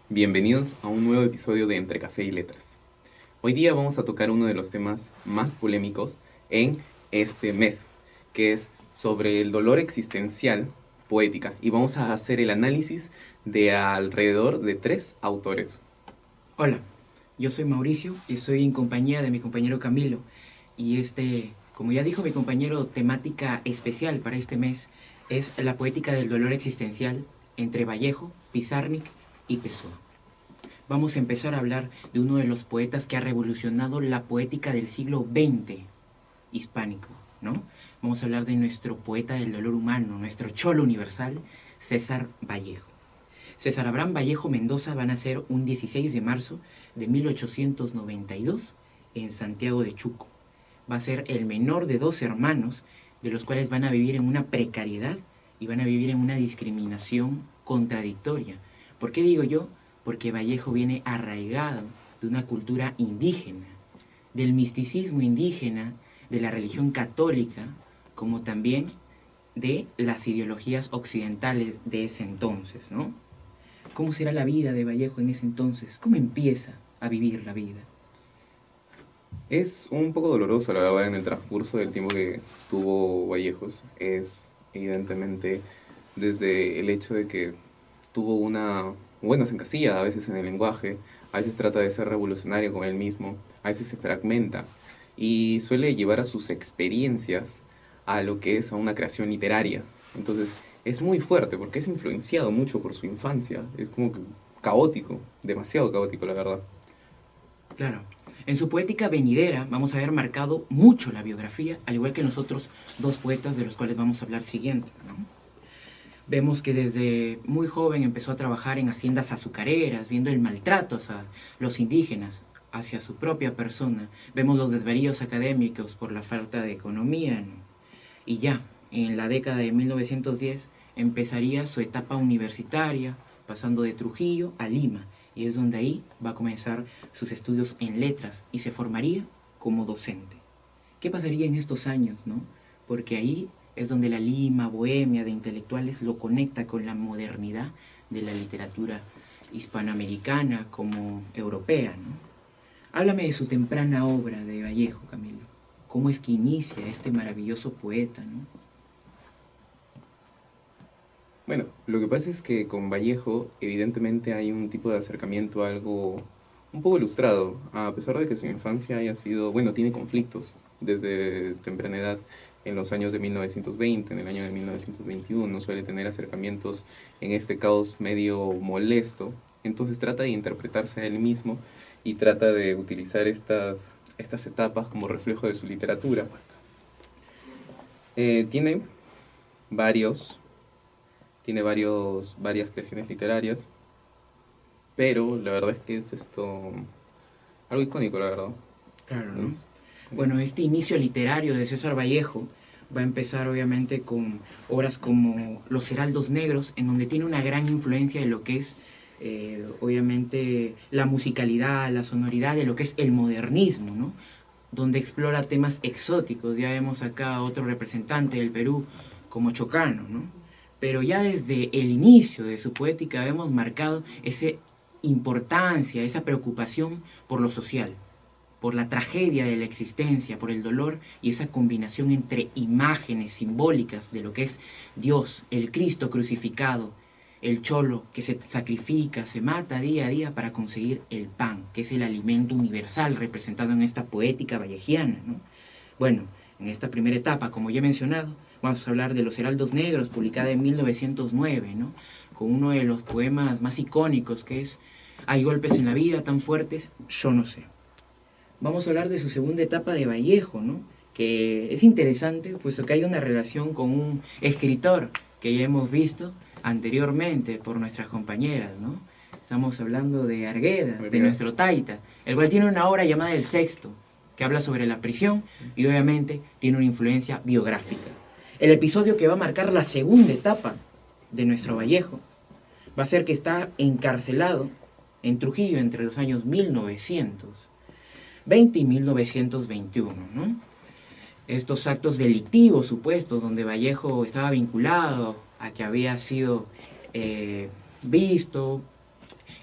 Bienvenidos a un nuevo episodio de Entre Café y Letras. Hoy día vamos a tocar uno de los temas más polémicos en este mes, que es sobre el dolor existencial poética, y vamos a hacer el análisis de alrededor de 3 autores. Hola, yo soy Mauricio y estoy en compañía de mi compañero Camilo. Y como ya dijo mi compañero, temática especial para este mes es la poética del dolor existencial entre Vallejo, Pizarnik y Pessoa. Vamos a empezar a hablar de uno de los poetas que ha revolucionado la poética del siglo XX hispánico, ¿no? Vamos a hablar de nuestro poeta del dolor humano, nuestro cholo universal, César Vallejo. César Abraham Vallejo Mendoza va a nacer un 16 de marzo de 1892 en Santiago de Chuco. Va a ser el menor de 2 hermanos, de los cuales van a vivir en una precariedad y van a vivir en una discriminación contradictoria. ¿Por qué digo yo? Porque Vallejo viene arraigado de una cultura indígena, del misticismo indígena, de la religión católica, como también de las ideologías occidentales de ese entonces, ¿no? ¿Cómo será la vida de Vallejo en ese entonces? ¿Cómo empieza a vivir la vida? Es un poco doloroso, la verdad, en el transcurso del tiempo que tuvo Vallejos. Es evidentemente desde el hecho de que tuvo se encasilla a veces en el lenguaje, a veces trata de ser revolucionario con él mismo, a veces se fragmenta y suele llevar a sus experiencias a lo que es a una creación literaria. Entonces es muy fuerte porque es influenciado mucho por su infancia, es como que caótico, demasiado caótico, la verdad. Claro. En su poética venidera vamos a ver marcado mucho la biografía, al igual que en los otros 2 poetas de los cuales vamos a hablar siguiente, ¿no? Vemos que desde muy joven empezó a trabajar en haciendas azucareras, viendo el maltrato a los indígenas hacia su propia persona. Vemos los desvaríos académicos por la falta de economía, ¿no? Y ya, en la década de 1910, empezaría su etapa universitaria, pasando de Trujillo a Lima, y es donde ahí va a comenzar sus estudios en letras y se formaría como docente. ¿Qué pasaría en estos años, no? Porque ahí es donde la Lima, bohemia de intelectuales lo conecta con la modernidad de la literatura hispanoamericana como europea, ¿no? Háblame de su temprana obra de Vallejo, Camilo. ¿Cómo es que inicia este maravilloso poeta, no? Bueno, lo que pasa es que con Vallejo evidentemente hay un tipo de acercamiento a algo un poco ilustrado, a pesar de que su infancia haya sido, tiene conflictos desde temprana edad. En los años de 1920, en el año de 1921, suele tener acercamientos en este caos medio molesto. Entonces trata de interpretarse a él mismo y trata de utilizar estas etapas como reflejo de su literatura. Tiene varios varias creaciones literarias, pero la verdad es que es algo icónico, la verdad. Claro, ¿no? Bueno, este inicio literario de César Vallejo va a empezar obviamente con obras como Los Heraldos Negros, en donde tiene una gran influencia de lo que es obviamente la musicalidad, la sonoridad de lo que es el modernismo, ¿no? Donde explora temas exóticos. Ya vemos acá otro representante del Perú como Chocano, ¿no? Pero ya desde el inicio de su poética vemos marcado esa importancia, esa preocupación por lo social, por la tragedia de la existencia, por el dolor y esa combinación entre imágenes simbólicas de lo que es Dios, el Cristo crucificado, el cholo que se sacrifica, se mata día a día para conseguir el pan, que es el alimento universal representado en esta poética vallejiana, ¿no? Bueno, en esta primera etapa, como ya he mencionado, vamos a hablar de Los Heraldos Negros, publicada en 1909, ¿no? Con uno de los poemas más icónicos que es Hay golpes en la vida tan fuertes, yo no sé. Vamos a hablar de su segunda etapa de Vallejo, ¿no? Que es interesante, puesto que hay una relación con un escritor que ya hemos visto anteriormente por nuestras compañeras, ¿no? Estamos hablando de Arguedas, de nuestro Taita, el cual tiene una obra llamada El Sexto, que habla sobre la prisión y obviamente tiene una influencia biográfica. El episodio que va a marcar la segunda etapa de nuestro Vallejo va a ser que está encarcelado en Trujillo entre los años 1900. 1920 y 1921, ¿no? Estos actos delictivos supuestos donde Vallejo estaba vinculado a que había sido visto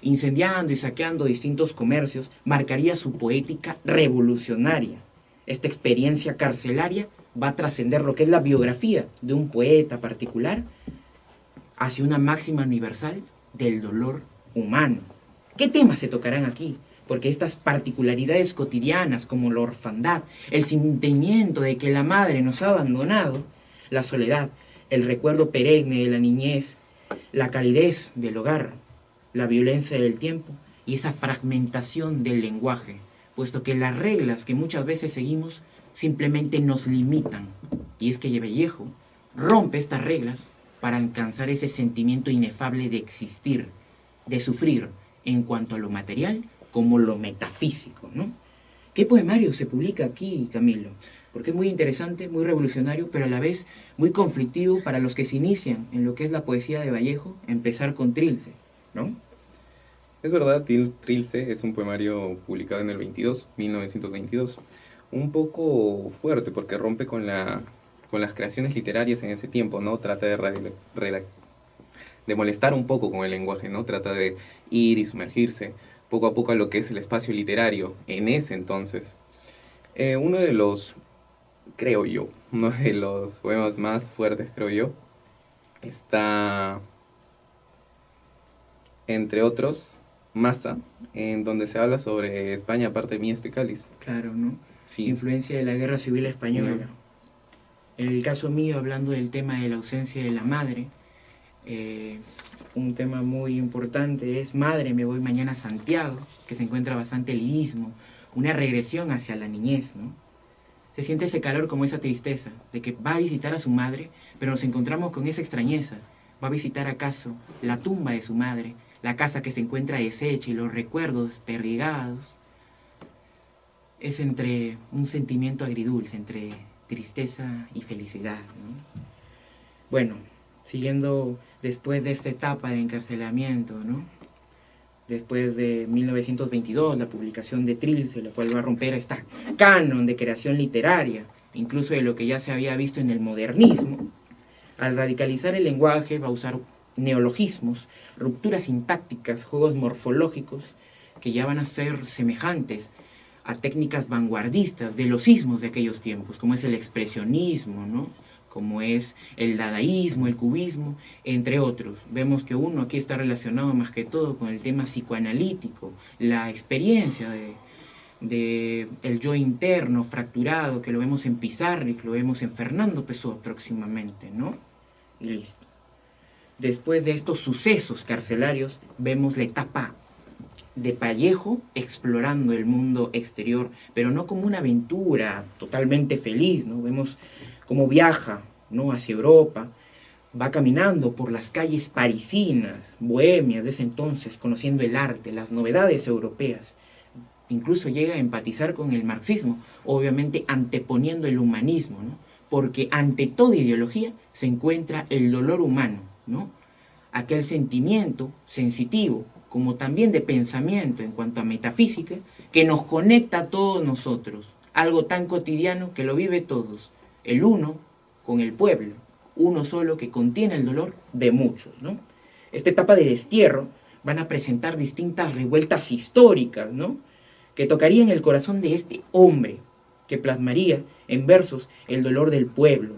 incendiando y saqueando distintos comercios, marcaría su poética revolucionaria. Esta experiencia carcelaria va a trascender lo que es la biografía de un poeta particular hacia una máxima universal del dolor humano. ¿Qué temas se tocarán aquí? Porque estas particularidades cotidianas como la orfandad, el sentimiento de que la madre nos ha abandonado, la soledad, el recuerdo perenne de la niñez, la calidez del hogar, la violencia del tiempo y esa fragmentación del lenguaje, puesto que las reglas que muchas veces seguimos simplemente nos limitan. Y es que Vallejo rompe estas reglas para alcanzar ese sentimiento inefable de existir, de sufrir, en cuanto a lo material como lo metafísico, ¿no? ¿Qué poemario se publica aquí, Camilo? Porque es muy interesante, muy revolucionario, pero a la vez muy conflictivo para los que se inician en lo que es la poesía de Vallejo, empezar con Trilce, ¿no? Es verdad, Trilce es un poemario publicado en el 1922. Un poco fuerte porque rompe con las creaciones literarias en ese tiempo, ¿no? Trata de molestar un poco con el lenguaje, ¿no? Trata de ir y sumergirse poco a poco a lo que es el espacio literario en ese entonces. Uno de los, creo yo, uno de los poemas más fuertes, creo yo, está, entre otros, Masa, en donde se habla sobre España, aparte de mí, este cáliz. Claro, ¿no? Sí. Influencia de la Guerra Civil Española. En el caso mío, hablando del tema de la ausencia de la madre, un tema muy importante es Madre, me voy mañana a Santiago, que se encuentra bastante lirismo, una regresión hacia la niñez, ¿no? Se siente ese calor como esa tristeza, de que va a visitar a su madre, pero nos encontramos con esa extrañeza. ¿Va a visitar acaso la tumba de su madre, la casa que se encuentra deshecha y los recuerdos desperdigados? Es entre un sentimiento agridulce, entre tristeza y felicidad, ¿no? Bueno, siguiendo después de esta etapa de encarcelamiento, ¿no? Después de 1922, la publicación de Trilce, la cual va a romper esta canon de creación literaria, incluso de lo que ya se había visto en el modernismo. Al radicalizar el lenguaje, va a usar neologismos, rupturas sintácticas, juegos morfológicos, que ya van a ser semejantes a técnicas vanguardistas de los sismos de aquellos tiempos, como es el expresionismo, ¿no? Como es el dadaísmo, el cubismo, entre otros. Vemos que uno aquí está relacionado más que todo con el tema psicoanalítico, la experiencia de el yo interno fracturado, que lo vemos en Pizarnik, lo vemos en Fernando Pessoa próximamente, ¿no? Y listo. Después de estos sucesos carcelarios, vemos la etapa de Vallejo explorando el mundo exterior, pero no como una aventura totalmente feliz, ¿no? Vemos cómo viaja, ¿no?, hacia Europa, va caminando por las calles parisinas, bohemias de ese entonces, conociendo el arte, las novedades europeas. Incluso llega a empatizar con el marxismo, obviamente anteponiendo el humanismo, ¿no? Porque ante toda ideología se encuentra el dolor humano, ¿no? Aquel sentimiento sensitivo, como también de pensamiento en cuanto a metafísica, que nos conecta a todos nosotros, algo tan cotidiano que lo vive todos, el uno con el pueblo, uno solo que contiene el dolor de muchos, ¿no? Esta etapa de destierro van a presentar distintas revueltas históricas, ¿no?, que tocarían el corazón de este hombre, que plasmaría en versos el dolor del pueblo,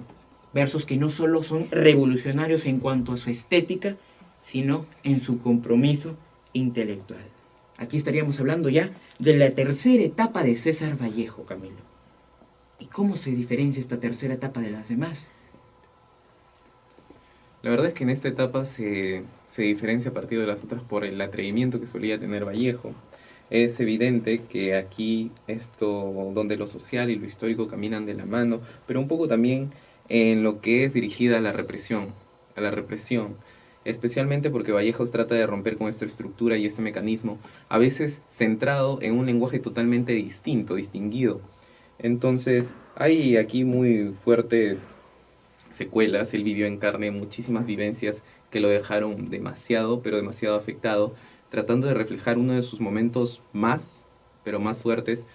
versos que no solo son revolucionarios en cuanto a su estética, sino en su compromiso intelectual. Aquí estaríamos hablando ya de la tercera etapa de César Vallejo, Camilo. ¿Y cómo se diferencia esta tercera etapa de las demás? La verdad es que en esta etapa se diferencia a partir de las otras por el atrevimiento que solía tener Vallejo. Es evidente que aquí esto, donde lo social y lo histórico caminan de la mano, pero un poco también en lo que es dirigida a la represión, especialmente porque Vallejo trata de romper con esta estructura y este mecanismo, a veces centrado en un lenguaje totalmente distinto, distinguido. Entonces, hay aquí muy fuertes secuelas. Él vivió en carne muchísimas vivencias que lo dejaron demasiado, pero demasiado afectado, tratando de reflejar uno de sus momentos más, pero más fuertes,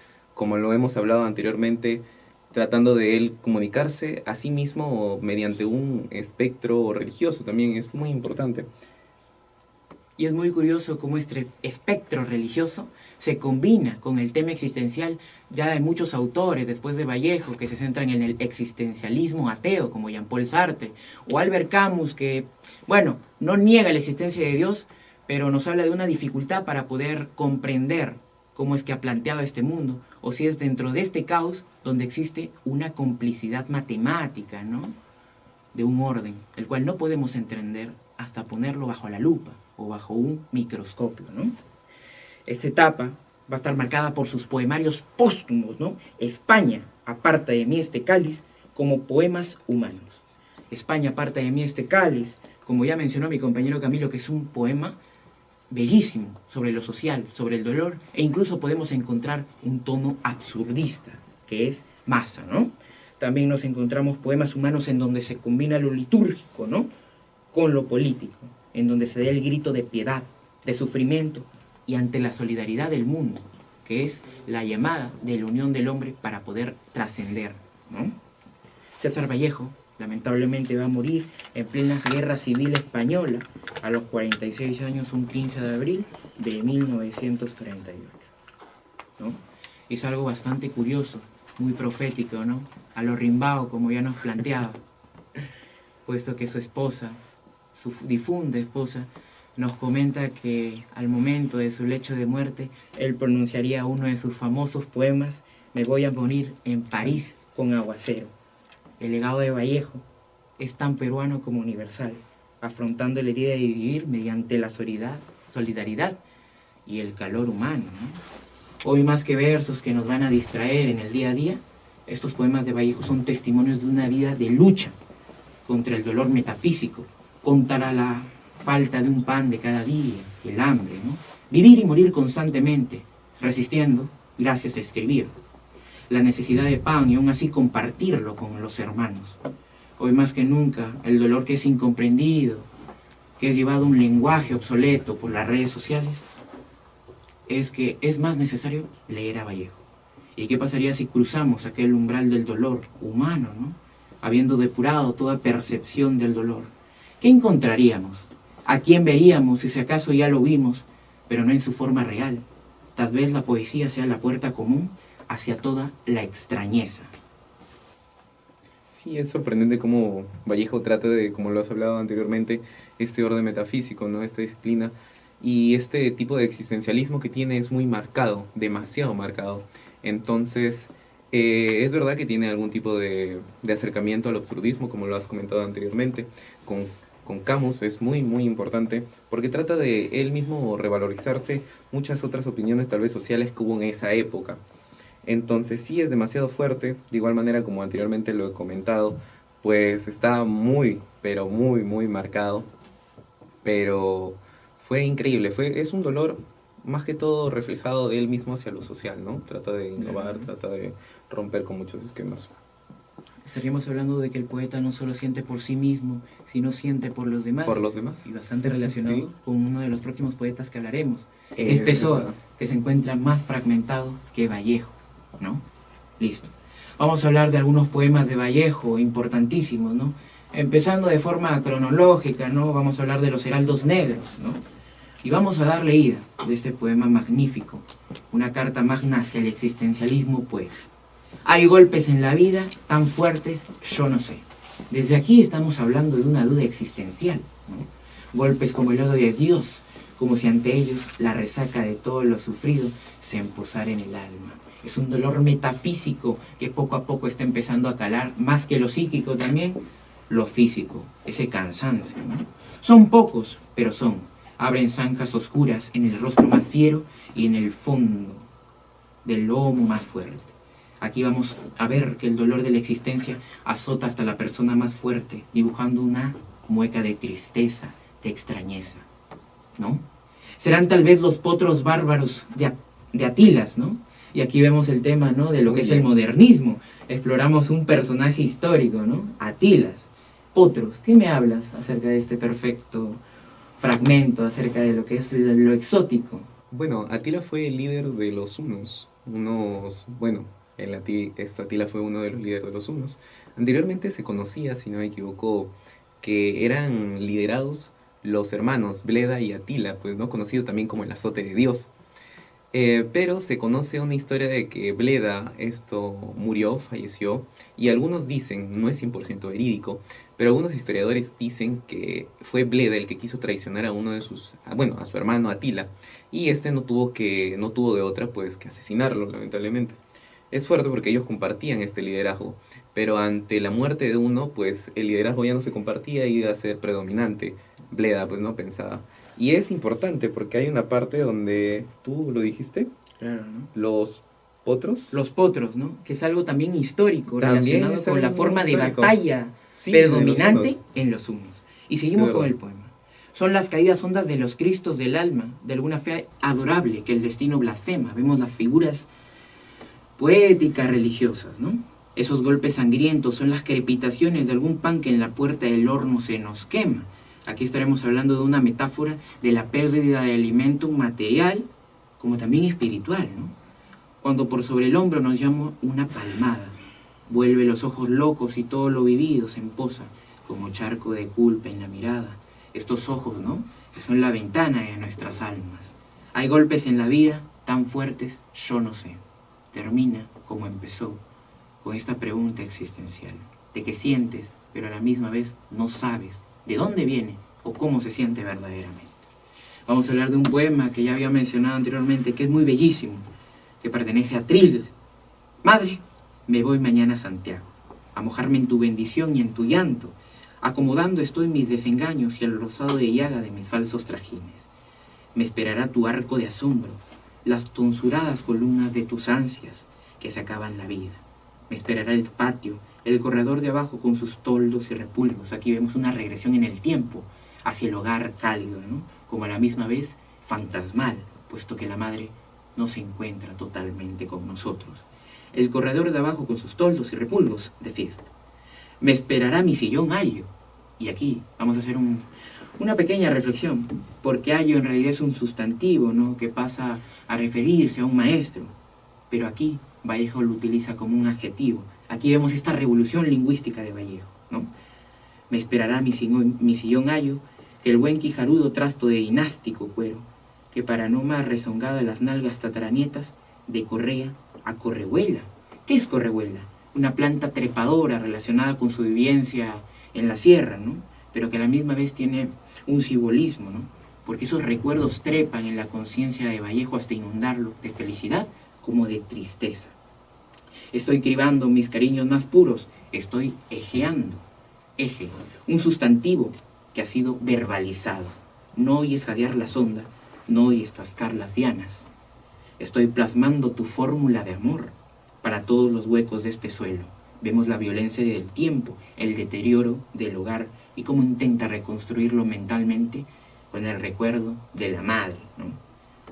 como lo hemos hablado anteriormente, tratando de él comunicarse a sí mismo mediante un espectro religioso, también es muy importante. Y es muy curioso cómo este espectro religioso se combina con el tema existencial ya de muchos autores, después de Vallejo, que se centran en el existencialismo ateo, como Jean-Paul Sartre, o Albert Camus, que, bueno, no niega la existencia de Dios, pero nos habla de una dificultad para poder comprender cómo es que ha planteado este mundo, o si es dentro de este caos donde existe una complicidad matemática, ¿no? De un orden, el cual no podemos entender hasta ponerlo bajo la lupa o bajo un microscopio, ¿no? Esta etapa va a estar marcada por sus poemarios póstumos, ¿no? España, aparta de mí este cáliz, como poemas humanos. España, aparta de mí este cáliz, como ya mencionó mi compañero Camilo, que es un poema bellísimo sobre lo social, sobre el dolor, e incluso podemos encontrar un tono absurdista, que es Masa, ¿no? También nos encontramos poemas humanos en donde se combina lo litúrgico, ¿no? Con lo político, en donde se da el grito de piedad, de sufrimiento y ante la solidaridad del mundo, que es la llamada de la unión del hombre para poder trascender, ¿no? César Vallejo lamentablemente va a morir en plena guerra civil española a los 46 años, un 15 de abril de 1938, ¿no? Es algo bastante curioso, muy profético, ¿no? A lo Rimbaud, como ya nos planteaba, puesto que su esposa, su difunta esposa, nos comenta que al momento de su lecho de muerte, él pronunciaría uno de sus famosos poemas, Me voy a morir en París con aguacero. El legado de Vallejo es tan peruano como universal, afrontando la herida de vivir mediante la solidaridad y el calor humano, ¿no? Hoy más que versos que nos van a distraer en el día a día, estos poemas de Vallejo son testimonios de una vida de lucha contra el dolor metafísico, contra la falta de un pan de cada día, el hambre, ¿no? Vivir y morir constantemente, resistiendo gracias a escribir. La necesidad de pan y aún así compartirlo con los hermanos. Hoy más que nunca, el dolor que es incomprendido, que es llevado a un lenguaje obsoleto por las redes sociales, es que es más necesario leer a Vallejo. ¿Y qué pasaría si cruzamos aquel umbral del dolor humano, ¿no? Habiendo depurado toda percepción del dolor? ¿Qué encontraríamos? ¿A quién veríamos si acaso ya lo vimos, pero no en su forma real? Tal vez la poesía sea la puerta común hacia toda la extrañeza. Sí, es sorprendente cómo Vallejo trata de, como lo has hablado anteriormente, este orden metafísico, ¿no? Esta disciplina. Y este tipo de existencialismo que tiene es muy marcado, demasiado marcado. Entonces, es verdad que tiene algún tipo de acercamiento al absurdismo, como lo has comentado anteriormente. Con Camus es muy, muy importante, porque trata de él mismo revalorizarse muchas otras opiniones tal vez sociales que hubo en esa época. Entonces sí es demasiado fuerte, de igual manera como anteriormente lo he comentado, pues está muy, pero muy, muy marcado, pero fue increíble, es un dolor más que todo reflejado de él mismo hacia lo social, ¿no? Trata de innovar, trata de romper con muchos esquemas. Estaríamos hablando de que el poeta no solo siente por sí mismo, sino siente por los demás. Por los demás. Y bastante relacionado Sí. con uno de los próximos poetas que hablaremos, que es Pessoa, que se encuentra más fragmentado que Vallejo, ¿no? Listo. Vamos a hablar de algunos poemas de Vallejo importantísimos, ¿no? Empezando de forma cronológica, ¿no? Vamos a hablar de los heraldos negros, ¿no? Y vamos a dar leída de este poema magnífico, una carta magna hacia el existencialismo, pues. Hay golpes en la vida tan fuertes, yo no sé. Desde aquí estamos hablando de una duda existencial, ¿no? Golpes como el odio de Dios, como si ante ellos la resaca de todo lo sufrido se emposara en el alma. Es un dolor metafísico que poco a poco está empezando a calar, más que lo psíquico también, lo físico, ese cansancio, ¿no? Son pocos, pero son. Abren zanjas oscuras en el rostro más fiero y en el fondo del lomo más fuerte. Aquí vamos a ver que el dolor de la existencia azota hasta la persona más fuerte, dibujando una mueca de tristeza, de extrañeza, ¿no? Serán tal vez los potros bárbaros de Atilas, ¿no? Y aquí vemos el tema, ¿no? De lo que es el modernismo. Exploramos un personaje histórico, ¿no? Atilas. Potros, ¿qué me hablas acerca de este perfecto fragmento, acerca de lo que es lo exótico? Bueno, Atila fue el líder de los hunos. esta Atila fue uno de los líderes de los hunos. Anteriormente se conocía, si no me equivoco, que eran liderados los hermanos Bleda y Atila, pues no conocido también como el azote de Dios. Pero se conoce una historia de que Bleda murió, falleció, y algunos dicen, no es 100% verídico, pero algunos historiadores dicen que fue Bleda el que quiso traicionar a a su hermano Atila, y no tuvo de otra pues que asesinarlo, lamentablemente. Es fuerte porque ellos compartían este liderazgo, pero ante la muerte de uno, pues el liderazgo ya no se compartía y iba a ser predominante. Bleda pues no pensaba. Y es importante porque hay una parte donde, tú lo dijiste, Claro, ¿no? los potros. Los potros, ¿no? Que es algo también histórico, También relacionado es con algo la muy forma de histórico. batalla Sí, predominante de los en los hunos. Y seguimos Es con verdad. el poema. Son las caídas hondas de los cristos del alma, de alguna fe adorable que el destino blasfema. Vemos las figuras poéticas religiosas, ¿no? Esos golpes sangrientos son las crepitaciones de algún pan que en la puerta del horno se nos quema. Aquí estaremos hablando de una metáfora de la pérdida de alimento material como también espiritual, ¿no? Cuando por sobre el hombro nos llama una palmada, vuelve los ojos locos y todo lo vivido se emposa como charco de culpa en la mirada. Estos ojos, ¿no? Que son la ventana de nuestras almas. Hay golpes en la vida tan fuertes, yo no sé. Termina como empezó, con esta pregunta existencial, de que sientes, pero a la misma vez no sabes de dónde viene o cómo se siente verdaderamente. Vamos a hablar de un poema que ya había mencionado anteriormente, que es muy bellísimo, que pertenece a Trills. Madre, me voy mañana a Santiago, a mojarme en tu bendición y en tu llanto, acomodando estoy mis desengaños y el rosado de llaga de mis falsos trajines. Me esperará tu arco de asombro, las tonsuradas columnas de tus ansias que se acaban la vida. Me esperará el patio, el corredor de abajo con sus toldos y repulgos. Aquí vemos una regresión en el tiempo hacia el hogar cálido, ¿no? Como a la misma vez fantasmal, puesto que la madre no se encuentra totalmente con nosotros. El corredor de abajo con sus toldos y repulgos de fiesta. Me esperará mi sillón ayo. Y aquí vamos a hacer una pequeña reflexión, porque ayo en realidad es un sustantivo, ¿no? Que pasa a referirse a un maestro, pero aquí Vallejo lo utiliza como un adjetivo. Aquí vemos esta revolución lingüística de Vallejo, ¿no? Me esperará mi sillón ayo, que el buen quijarudo trasto de dinástico cuero, que para no más rezongada las nalgas tataranietas, de correa a correhuela. ¿Qué es correhuela? Una planta trepadora relacionada con su vivencia en la sierra, ¿no? Pero que a la misma vez tiene un simbolismo, ¿no? Porque esos recuerdos trepan en la conciencia de Vallejo hasta inundarlo de felicidad como de tristeza. Estoy cribando mis cariños más puros, estoy ejeando. Eje, un sustantivo que ha sido verbalizado. No oyes jadear la sonda, no oyes tascar las dianas. Estoy plasmando tu fórmula de amor para todos los huecos de este suelo. Vemos la violencia del tiempo, el deterioro del hogar y cómo intenta reconstruirlo mentalmente con el recuerdo de la madre, ¿no?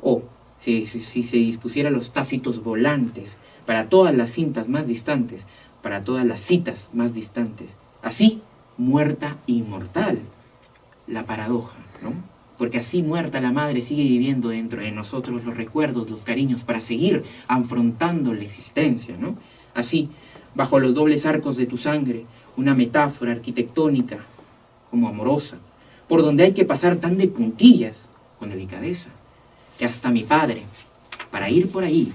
O si se dispusiera los tácitos volantes para todas las cintas más distantes, para todas las citas más distantes. Así, muerta inmortal, la paradoja, ¿no? Porque así muerta la madre sigue viviendo dentro de nosotros los recuerdos, los cariños, para seguir afrontando la existencia, ¿no? Así, bajo los dobles arcos de tu sangre, una metáfora arquitectónica como amorosa, por donde hay que pasar tan de puntillas, con delicadeza, que hasta mi padre, para ir por ahí,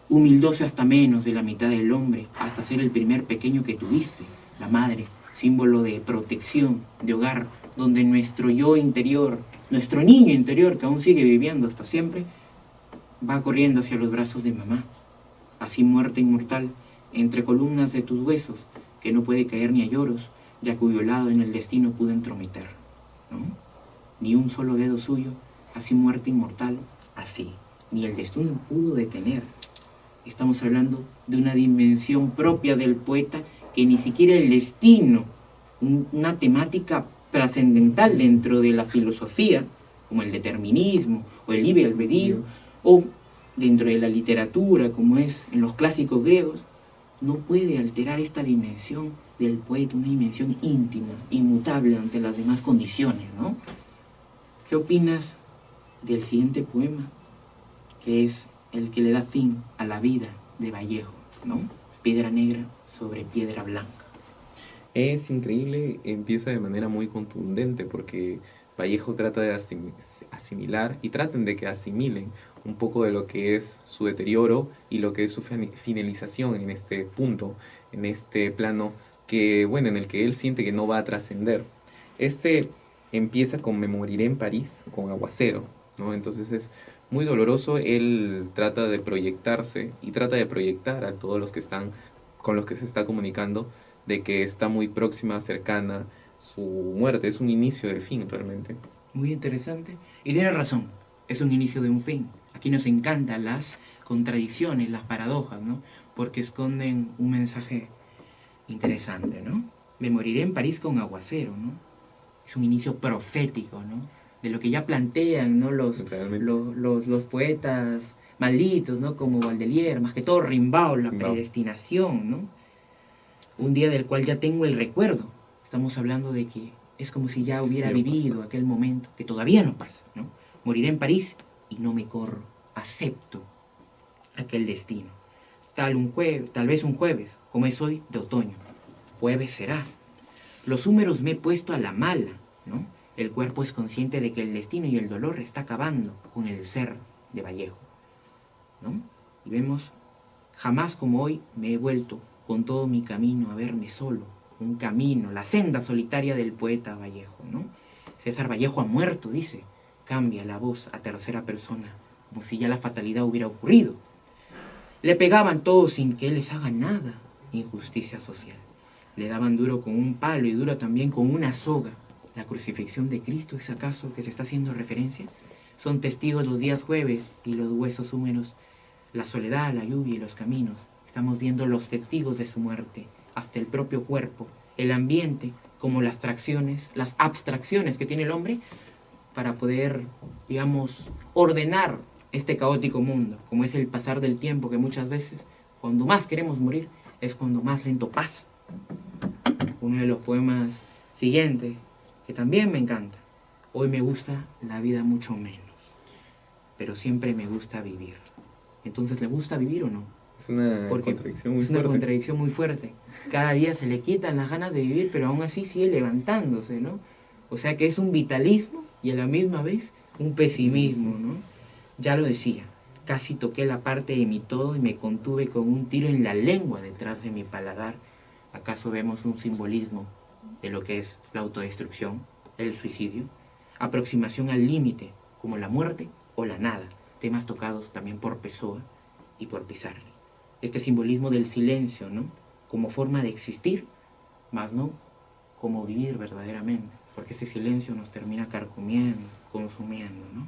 humildóse hasta menos de la mitad del hombre, hasta ser el primer pequeño que tuviste, la madre, símbolo de protección, de hogar, donde nuestro yo interior, nuestro niño interior, que aún sigue viviendo hasta siempre, va corriendo hacia los brazos de mamá, así muerta inmortal, entre columnas de tus huesos, que no puede caer ni a lloros, ya cuyo lado en el destino pudo entrometer, ¿no? Ni un solo dedo suyo, así muerta inmortal, así, ni el destino pudo detener. Estamos hablando de una dimensión propia del poeta que ni siquiera el destino, una temática trascendental dentro de la filosofía, como el determinismo o el libre albedrío, o dentro de la literatura, como es en los clásicos griegos, no puede alterar esta dimensión del poeta, una dimensión íntima, inmutable ante las demás condiciones, ¿no? ¿Qué opinas del siguiente poema? Que es el que le da fin a la vida de Vallejo, ¿no? Piedra negra sobre piedra blanca. Es increíble, empieza de manera muy contundente porque Vallejo trata de asimilar y tratan de que asimilen un poco de lo que es su deterioro y lo que es su finalización en este punto, en este plano que, bueno, en el que él siente que no va a trascender. Este empieza con Me moriré en París, con Aguacero, ¿no? Entonces es muy doloroso, él trata de proyectarse y trata de proyectar a todos los que están, con los que se está comunicando, de que está muy próxima, cercana su muerte, es un inicio del fin realmente. Muy interesante. Y tiene razón, es un inicio de un fin. Aquí nos encantan las contradicciones, las paradojas, ¿no? Porque esconden un mensaje interesante, ¿no? Me moriré en París con Aguacero, ¿no? Es un inicio profético, ¿no? De lo que ya plantean, ¿no? Los poetas malditos, ¿no? Como Baudelaire, más que todo Rimbaud, la predestinación, ¿no? Un día del cual ya tengo el recuerdo. Estamos hablando de que es como si ya hubiera vivido aquel momento, que todavía no pasa, ¿no? Moriré en París y no me corro, acepto aquel destino. Tal vez un jueves, como es hoy, de otoño. Jueves será. Los húmeros me he puesto a la mala, ¿no? El cuerpo es consciente de que el destino y el dolor está acabando con el ser de Vallejo, ¿no? Y vemos, jamás como hoy me he vuelto con todo mi camino a verme solo, un camino, la senda solitaria del poeta Vallejo, ¿no? César Vallejo ha muerto, dice, cambia la voz a tercera persona, como si ya la fatalidad hubiera ocurrido. Le pegaban todos sin que él les haga nada, injusticia social. Le daban duro con un palo y duro también con una soga. ¿La crucifixión de Cristo es acaso que se está haciendo referencia? Son testigos los días jueves y los huesos húmedos, la soledad, la lluvia y los caminos. Estamos viendo los testigos de su muerte, hasta el propio cuerpo, el ambiente, como las abstracciones que tiene el hombre para poder, digamos, ordenar este caótico mundo, como es el pasar del tiempo que muchas veces, cuando más queremos morir, es cuando más lento pasa. Uno de los poemas siguientes, que también me encanta. Hoy me gusta la vida mucho menos, pero siempre me gusta vivir. Entonces, ¿le gusta vivir o no? Es una contradicción muy fuerte. Es una contradicción muy fuerte. Cada día se le quitan las ganas de vivir, pero aún así sigue levantándose, ¿no? O sea que es un vitalismo y a la misma vez un pesimismo, ¿no? Ya lo decía, casi toqué la parte de mi todo y me contuve con un tiro en la lengua detrás de mi paladar. ¿Acaso vemos un simbolismo de lo que es la autodestrucción, el suicidio? Aproximación al límite, como la muerte o la nada, temas tocados también por Pessoa y por Pizarro. Este simbolismo del silencio, ¿no? Como forma de existir, más no como vivir verdaderamente, porque ese silencio nos termina carcomiendo, consumiendo, ¿no?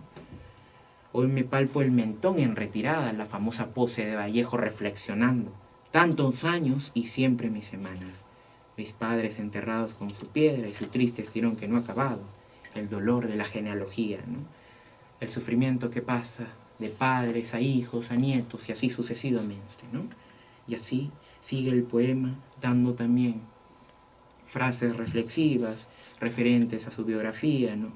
Hoy me palpo el mentón en retirada, la famosa pose de Vallejo reflexionando. Tantos años y siempre mis semanas. Mis padres enterrados con su piedra y su triste estirón que no ha acabado. El dolor de la genealogía, ¿no? El sufrimiento que pasa de padres a hijos, a nietos y así sucesivamente, ¿no? Y así sigue el poema dando también frases reflexivas referentes a su biografía, ¿no?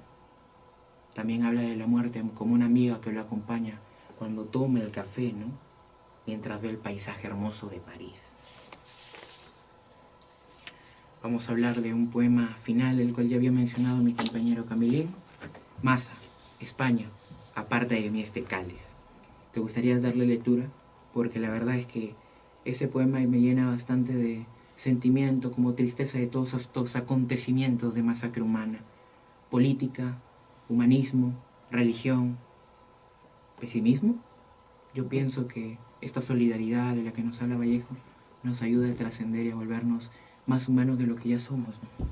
También habla de la muerte como una amiga que lo acompaña cuando toma el café, ¿no? Mientras ve el paisaje hermoso de París. Vamos a hablar de un poema final, el cual ya había mencionado mi compañero Camilín. Masa, España, aparte de mí este cáliz. ¿Te gustaría darle lectura? Porque la verdad es que ese poema me llena bastante de sentimiento, como tristeza de todos estos acontecimientos de masacre humana. Política, humanismo, religión, pesimismo. Yo pienso que esta solidaridad de la que nos habla Vallejo nos ayuda a trascender y a volvernos más humanos de lo que ya somos, ¿no?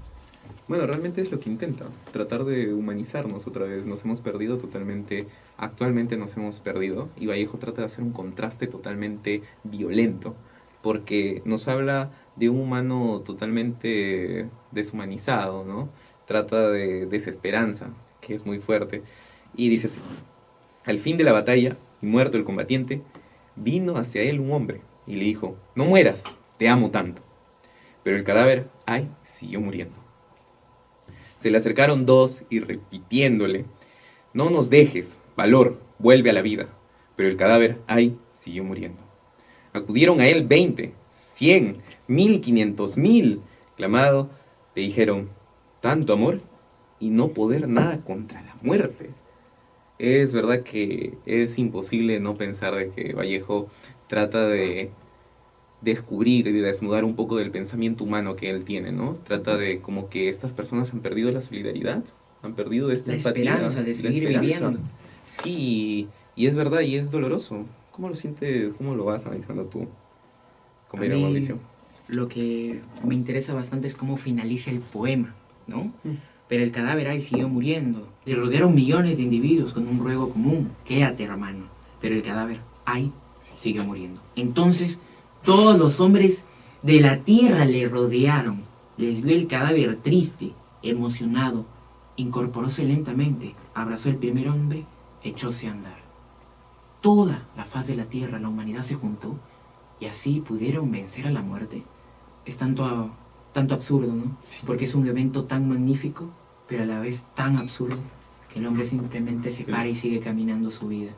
Bueno, realmente es lo que intenta, tratar de humanizarnos otra vez. Nos hemos perdido totalmente, actualmente nos hemos perdido, y Vallejo trata de hacer un contraste totalmente violento, porque nos habla de un humano totalmente deshumanizado, ¿no? Trata de desesperanza, que es muy fuerte, y dice así: al fin de la batalla, y muerto el combatiente, vino hacia él un hombre, y le dijo: no mueras, te amo tanto. Pero el cadáver, ay, siguió muriendo. Se le acercaron dos y repitiéndole: no nos dejes, valor, vuelve a la vida, pero el cadáver ahí siguió muriendo. Acudieron a él 20, 100, 1500, 1000, clamado, le dijeron, tanto amor y no poder nada contra la muerte. Es verdad que es imposible no pensar de que Vallejo trata de descubrir y de desnudar un poco del pensamiento humano que él tiene, ¿no? Trata de como que estas personas han perdido la solidaridad, han perdido esta La empatía, esperanza de la seguir esperanza. viviendo. Sí, y es verdad y es doloroso. ¿Cómo lo sientes, cómo lo vas analizando tú, A compañero mí Mauricio? lo que me interesa bastante es cómo finaliza el poema, ¿no? Mm. Pero el cadáver ahí siguió muriendo. Le rodearon millones de individuos con un ruego común. Quédate, hermano. Pero el cadáver ahí siguió muriendo. Entonces, todos los hombres de la tierra le rodearon. Les vio el cadáver triste, emocionado. Incorporóse lentamente, abrazó al primer hombre, echóse a andar. Toda la faz de la tierra, la humanidad se juntó y así pudieron vencer a la muerte. Es tanto absurdo, ¿no? Sí. Porque es un evento tan magnífico, pero a la vez tan absurdo, que el hombre simplemente se para y sigue caminando su vida.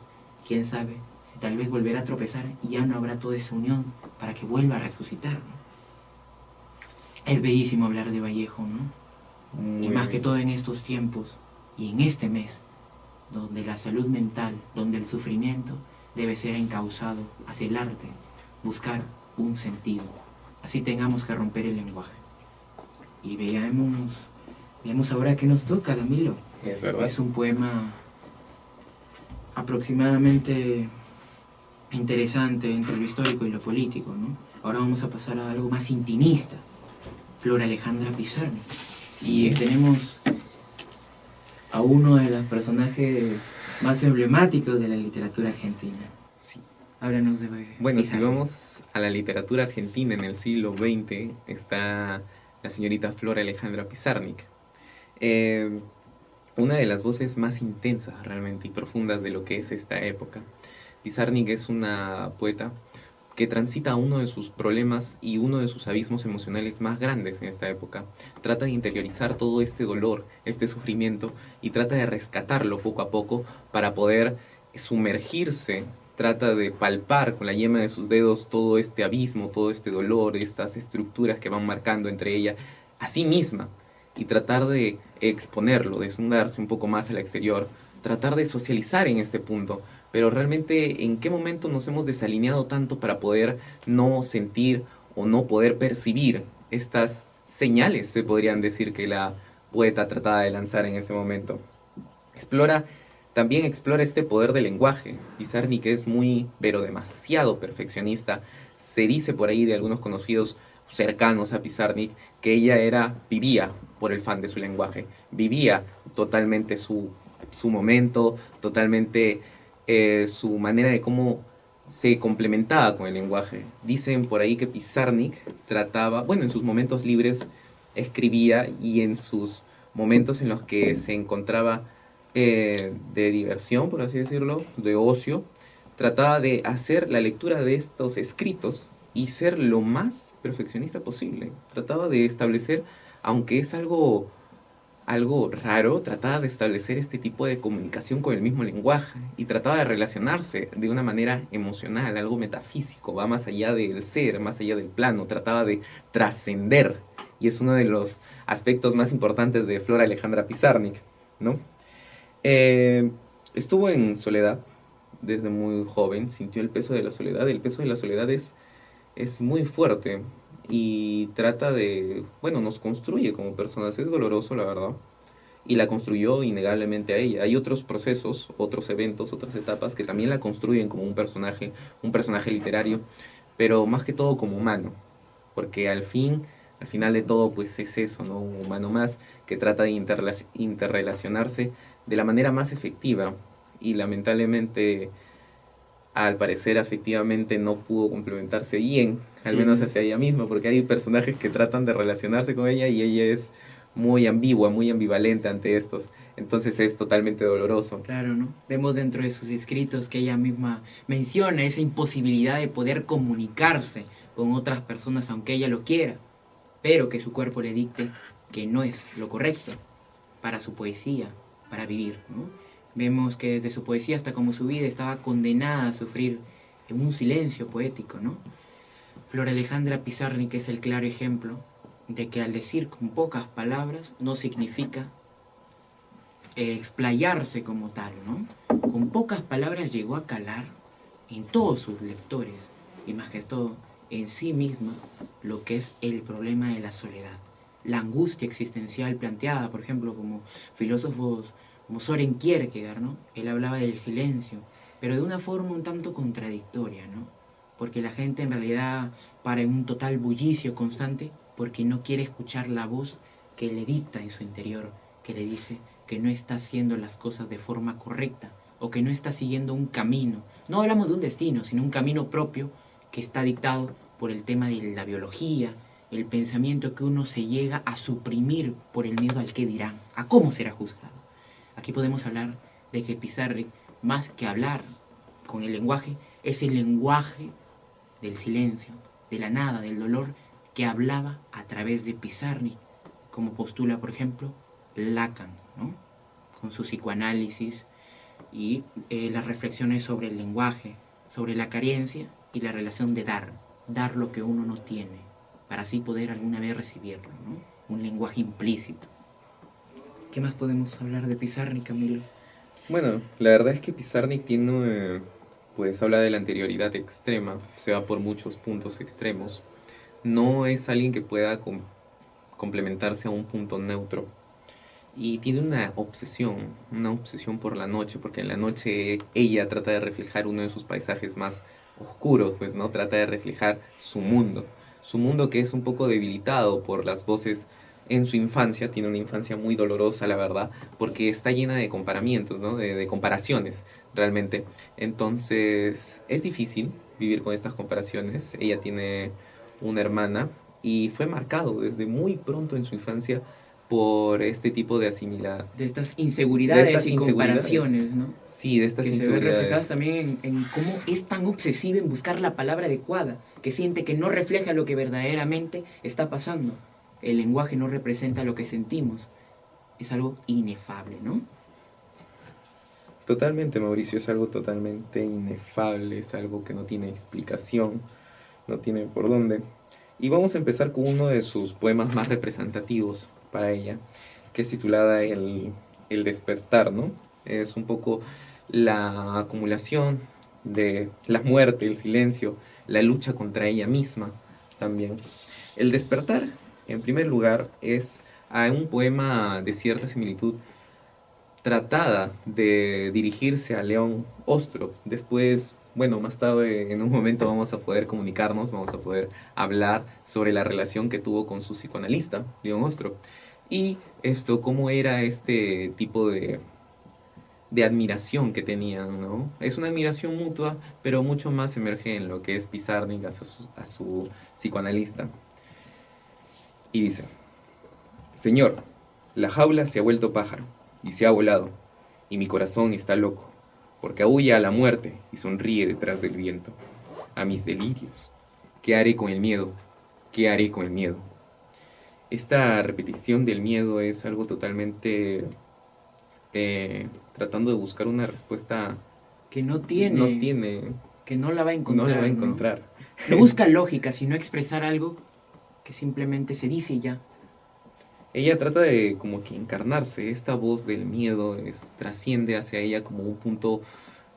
¿Quién sabe si tal vez volverá a tropezar y ya no habrá toda esa unión para que vuelva a resucitar, ¿no? Es bellísimo hablar de Vallejo, ¿no? Muy Y más que bien. todo en estos tiempos y en este mes, donde la salud mental, donde el sufrimiento debe ser encauzado hacia el arte, buscar un sentido. Así tengamos que romper el lenguaje. Y veamos ahora qué nos toca, Camilo. Es verdad. Es un poema aproximadamente interesante entre lo histórico y lo político, ¿no? Ahora vamos a pasar a algo más intimista. Flor Alejandra Pizarnik. Y tenemos a uno de los personajes más emblemáticos de la literatura argentina. Sí. Háblanos de Bueno, si Pizarnik. vamos a la literatura argentina en el siglo XX, está la señorita Flor Alejandra Pizarnik. Una de las voces más intensas realmente y profundas de lo que es esta época. Pizarnik es una poeta que transita uno de sus problemas y uno de sus abismos emocionales más grandes en esta época. Trata de interiorizar todo este dolor, este sufrimiento, y trata de rescatarlo poco a poco para poder sumergirse. Trata de palpar con la yema de sus dedos todo este abismo, todo este dolor, estas estructuras que van marcando entre ella a sí misma, y tratar de exponerlo, desnudarse un poco más al exterior, tratar de socializar en este punto. Pero realmente, ¿en qué momento nos hemos desalineado tanto para poder no sentir o no poder percibir estas señales, se podrían decir, que la poeta trataba de lanzar en ese momento? También explora este poder del lenguaje. Pizarnik es muy, pero demasiado perfeccionista. Se dice por ahí de algunos conocidos cercanos a Pizarnik que ella vivía por el fan de su lenguaje, vivía totalmente su momento, totalmente su manera de cómo se complementaba con el lenguaje. Dicen por ahí que Pizarnik trataba, bueno, en sus momentos libres escribía, y en sus momentos en los que se encontraba de diversión, por así decirlo, de ocio, trataba de hacer la lectura de estos escritos y ser lo más perfeccionista posible. Trataba de establecer, aunque es algo raro, trataba de establecer este tipo de comunicación con el mismo lenguaje y trataba de relacionarse de una manera emocional, algo metafísico, va más allá del ser, más allá del plano, trataba de trascender, y es uno de los aspectos más importantes de Flor Alejandra Pizarnik, ¿no? Estuvo en soledad desde muy joven, sintió el peso de la soledad. El peso de la soledad es muy fuerte y trata de, bueno, nos construye como personas. Es doloroso, la verdad, y la construyó innegablemente a ella. Hay otros procesos, otros eventos, otras etapas que también la construyen como un personaje literario, pero más que todo como humano, porque al final de todo, pues es eso, ¿no? Un humano más que trata de interrelacionarse de la manera más efectiva, y lamentablemente, al parecer, efectivamente no pudo complementarse bien, al Sí. menos hacia ella misma, porque hay personajes que tratan de relacionarse con ella y ella es muy ambigua, muy ambivalente ante estos. Entonces es totalmente doloroso. Claro, ¿no? Vemos dentro de sus escritos que ella misma menciona esa imposibilidad de poder comunicarse con otras personas aunque ella lo quiera, pero que su cuerpo le dicte que no es lo correcto para su poesía, para vivir, ¿no? Vemos que desde su poesía hasta como su vida estaba condenada a sufrir en un silencio poético, ¿no? Flor Alejandra Pizarnik es el claro ejemplo de que al decir con pocas palabras no significa explayarse como tal, ¿no? Con pocas palabras llegó a calar en todos sus lectores y más que todo en sí misma lo que es el problema de la soledad, la angustia existencial planteada, por ejemplo, como filósofos como Soren Kierkegaard, ¿no? Él hablaba del silencio, pero de una forma un tanto contradictoria, ¿no? Porque la gente en realidad para en un total bullicio constante porque no quiere escuchar la voz que le dicta en su interior, que le dice que no está haciendo las cosas de forma correcta o que no está siguiendo un camino. No hablamos de un destino, sino un camino propio que está dictado por el tema de la biología, el pensamiento que uno se llega a suprimir por el miedo al qué dirán, a cómo será juzgado. Aquí podemos hablar de que Pizarnik, más que hablar con el lenguaje, es el lenguaje del silencio, de la nada, del dolor, que hablaba a través de Pizarnik, como postula, por ejemplo, Lacan, ¿no? Con su psicoanálisis y las reflexiones sobre el lenguaje, sobre la carencia y la relación de dar lo que uno no tiene, para así poder alguna vez recibirlo, ¿no? Un lenguaje implícito. ¿Qué más podemos hablar de Pizarnik, Camilo? Bueno, la verdad es que Pizarnik tiene, pues habla de la anterioridad extrema, se va por muchos puntos extremos. No es alguien que pueda complementarse a un punto neutro. Y tiene una obsesión por la noche, porque en la noche ella trata de reflejar uno de sus paisajes más oscuros, pues, ¿no? Trata de reflejar su mundo que es un poco debilitado por las voces en su infancia, tiene una infancia muy dolorosa, la verdad, porque está llena de comparamientos, ¿no? De comparaciones, realmente. Entonces, es difícil vivir con estas comparaciones. Ella tiene una hermana y fue marcado desde muy pronto en su infancia por este tipo de De estas de inseguridades estas y inseguridades. comparaciones, ¿no? Sí, de estas Que se ven reflejadas inseguridades. también en cómo es tan obsesiva en buscar la palabra adecuada, que siente que no refleja lo que verdaderamente está pasando. El lenguaje no representa lo que sentimos. Es algo inefable, ¿no? Totalmente, Mauricio, es algo totalmente inefable, es algo que no tiene explicación, no tiene por dónde. Y vamos a empezar con uno de sus poemas más representativos para ella, que es titulada El despertar, ¿no? Es un poco la acumulación de la muerte, el silencio, la lucha contra ella misma también. El despertar, en primer lugar, es un poema de cierta similitud tratada de dirigirse a León Ostro. Después, bueno, más tarde en un momento vamos a poder comunicarnos, vamos a poder hablar sobre la relación que tuvo con su psicoanalista, León Ostro. Y esto, cómo era este tipo de admiración que tenían, ¿no? Es una admiración mutua, pero mucho más emerge en lo que es Pizarnik a su psicoanalista. Y dice, Señor, la jaula se ha vuelto pájaro y se ha volado, y mi corazón está loco, porque aúlla a la muerte y sonríe detrás del viento. A mis delirios. ¿Qué haré con el miedo? ¿Qué haré con el miedo? Esta repetición del miedo es algo totalmente tratando de buscar una respuesta. Que no No tiene, tiene, que no la va a no la va a encontrar, ¿no? encontrar. No busca lógica, sino expresar algo que simplemente se dice y ya. Ella trata de como que encarnarse, esta voz del miedo trasciende hacia ella como un punto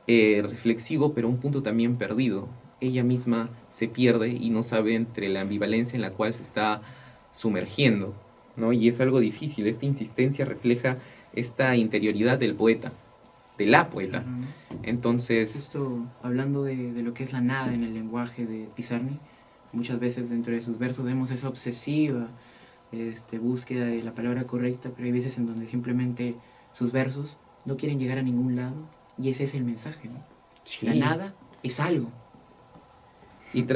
reflexivo, pero un punto también perdido. Ella misma se pierde y no sabe entre la ambivalencia en la cual se está sumergiendo, ¿no? Y es algo difícil, esta insistencia refleja esta interioridad del poeta, de la poeta. Claro, ¿no? Entonces, Justo hablando de lo que es la nada en el lenguaje de Pizarnik, muchas veces dentro de sus versos vemos esa obsesiva búsqueda de la palabra correcta, pero hay veces en donde simplemente sus versos no quieren llegar a ningún lado y ese es el mensaje, ¿no? La sí. nada es algo. Y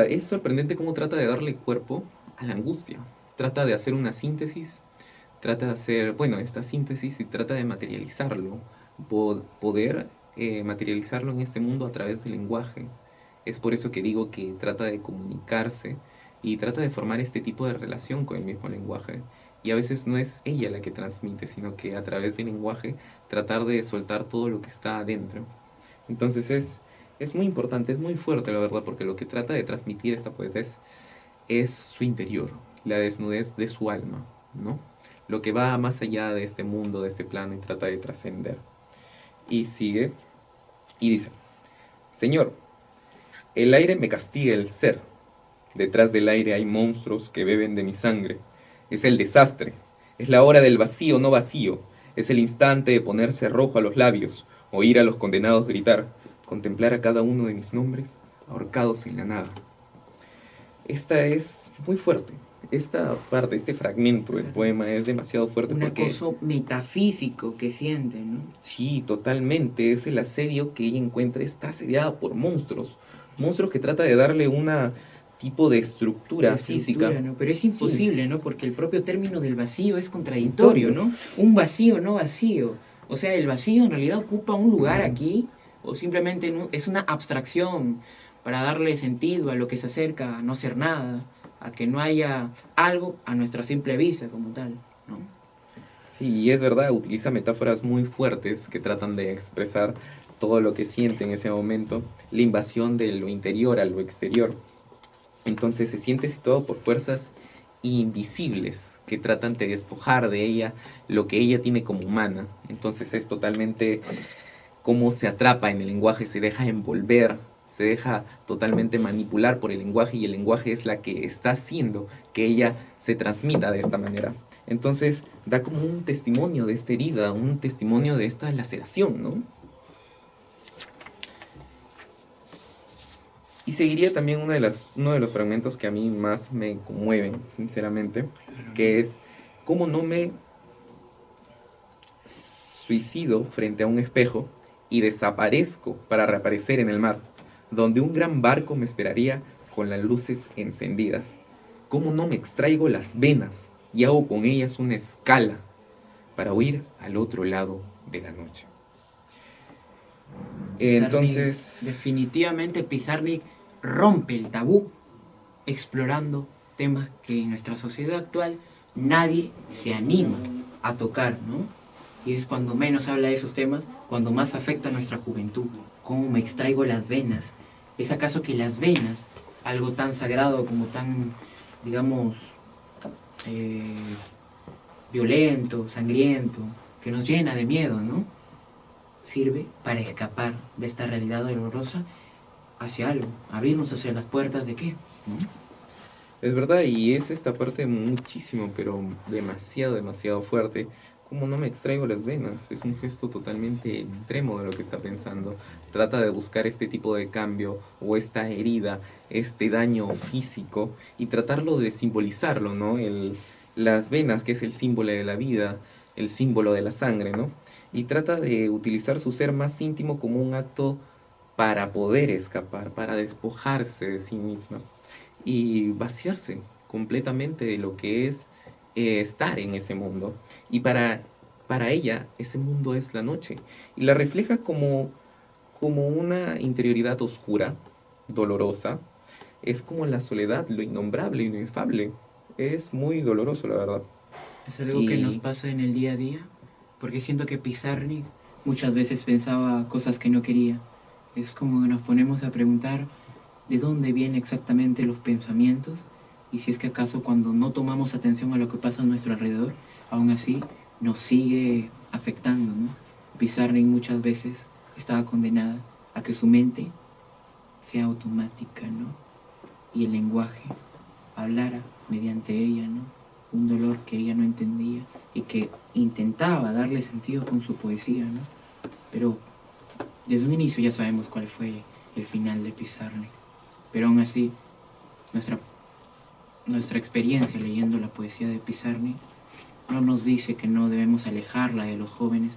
es sorprendente cómo trata de darle cuerpo a la angustia. Trata de hacer una síntesis, trata de hacer, bueno, esta síntesis y trata de materializarlo, poder materializarlo en este mundo a través del lenguaje. Es por eso que digo que trata de comunicarse y trata de formar este tipo de relación con el mismo lenguaje. y a veces no es ella la que transmite, sino que a través del lenguaje tratar de soltar todo lo que está adentro. Entonces es muy importante, es muy fuerte la verdad, porque lo que trata de transmitir esta poetesa es su interior, la desnudez de su alma, ¿no? Lo que va más allá de este mundo, de este plano y trata de trascender. Y sigue y dice, Señor, el aire me castiga el ser. Detrás del aire hay monstruos que beben de mi sangre. Es el desastre. Es la hora del vacío no vacío. Es el instante de ponerse rojo a los labios, oír a los condenados gritar, contemplar a cada uno de mis nombres ahorcados en la nada. Esta es muy fuerte. Esta parte, este fragmento del poema es demasiado fuerte Un porque... acoso metafísico que siente, ¿no? Sí, totalmente. Es el asedio que ella encuentra. Está asediada por monstruos. Monstruos que trata de darle una tipo de estructura física. ¿No? Pero es Sí. imposible, ¿no? Porque el propio término del vacío es contradictorio, ¿no? Un vacío no vacío. O sea, el vacío en realidad ocupa un lugar aquí o simplemente es una abstracción para darle sentido a lo que se acerca a no hacer nada, a que no haya algo a nuestra simple vista como tal, ¿no? Sí, y es verdad, utiliza metáforas muy fuertes que tratan de expresar todo lo que siente en ese momento, la invasión de lo interior a lo exterior. Entonces se siente situado por fuerzas invisibles que tratan de despojar de ella lo que ella tiene como humana. Entonces es totalmente cómo se atrapa en el lenguaje, se deja envolver, se deja totalmente manipular por el lenguaje y el lenguaje es la que está haciendo que ella se transmita de esta manera. Entonces da como un testimonio de esta herida, un testimonio de esta laceración, ¿no? Y seguiría también uno de los fragmentos que a mí más me conmueven, sinceramente, que es cómo no me suicido frente a un espejo y desaparezco para reaparecer en el mar, donde un gran barco me esperaría con las luces encendidas. Cómo no me extraigo las venas y hago con ellas una escala para huir al otro lado de la noche. Entonces... Definitivamente Pizarnik rompe el tabú explorando temas que en nuestra sociedad actual nadie se anima a tocar, ¿no? Y es cuando menos habla de esos temas, cuando más afecta a nuestra juventud. ¿Cómo me extraigo las venas? ¿Es acaso que las venas, algo tan sagrado como tan, digamos, violento, sangriento, que nos llena de miedo, ¿no? Sirve para escapar de esta realidad dolorosa hacia algo, abrirnos hacia las puertas de qué, ¿no? Es verdad, y es esta parte muchísimo, pero demasiado fuerte. Como no me extraigo las venas, es un gesto totalmente extremo de lo que está pensando. Trata de buscar este tipo de cambio o esta herida, este daño físico y tratarlo de simbolizarlo, ¿no? Las venas, que es el símbolo de la vida, el símbolo de la sangre, ¿no? Y trata de utilizar su ser más íntimo como un acto para poder escapar, para despojarse de sí misma y vaciarse completamente de lo que es estar en ese mundo. Y para ella ese mundo es la noche. Y la refleja como una interioridad oscura, dolorosa. Es como la soledad, lo innombrable, lo inefable. Es muy doloroso, la verdad. Es algo que nos pasa en el día a día, porque siento que Pizarnik muchas veces pensaba cosas que no quería. Es como que nos ponemos a preguntar de dónde vienen exactamente los pensamientos y si es que acaso cuando no tomamos atención a lo que pasa a nuestro alrededor, aún así nos sigue afectando, ¿no? Pizarnik muchas veces estaba condenada a que su mente sea automática, ¿no? Y el lenguaje hablara mediante ella, ¿no? Un dolor que ella no entendía y que intentaba darle sentido con su poesía, ¿no? Pero desde un inicio ya sabemos cuál fue el final de Pizarnik. Pero aún así, nuestra experiencia leyendo la poesía de Pizarnik no nos dice que no debemos alejarla de los jóvenes,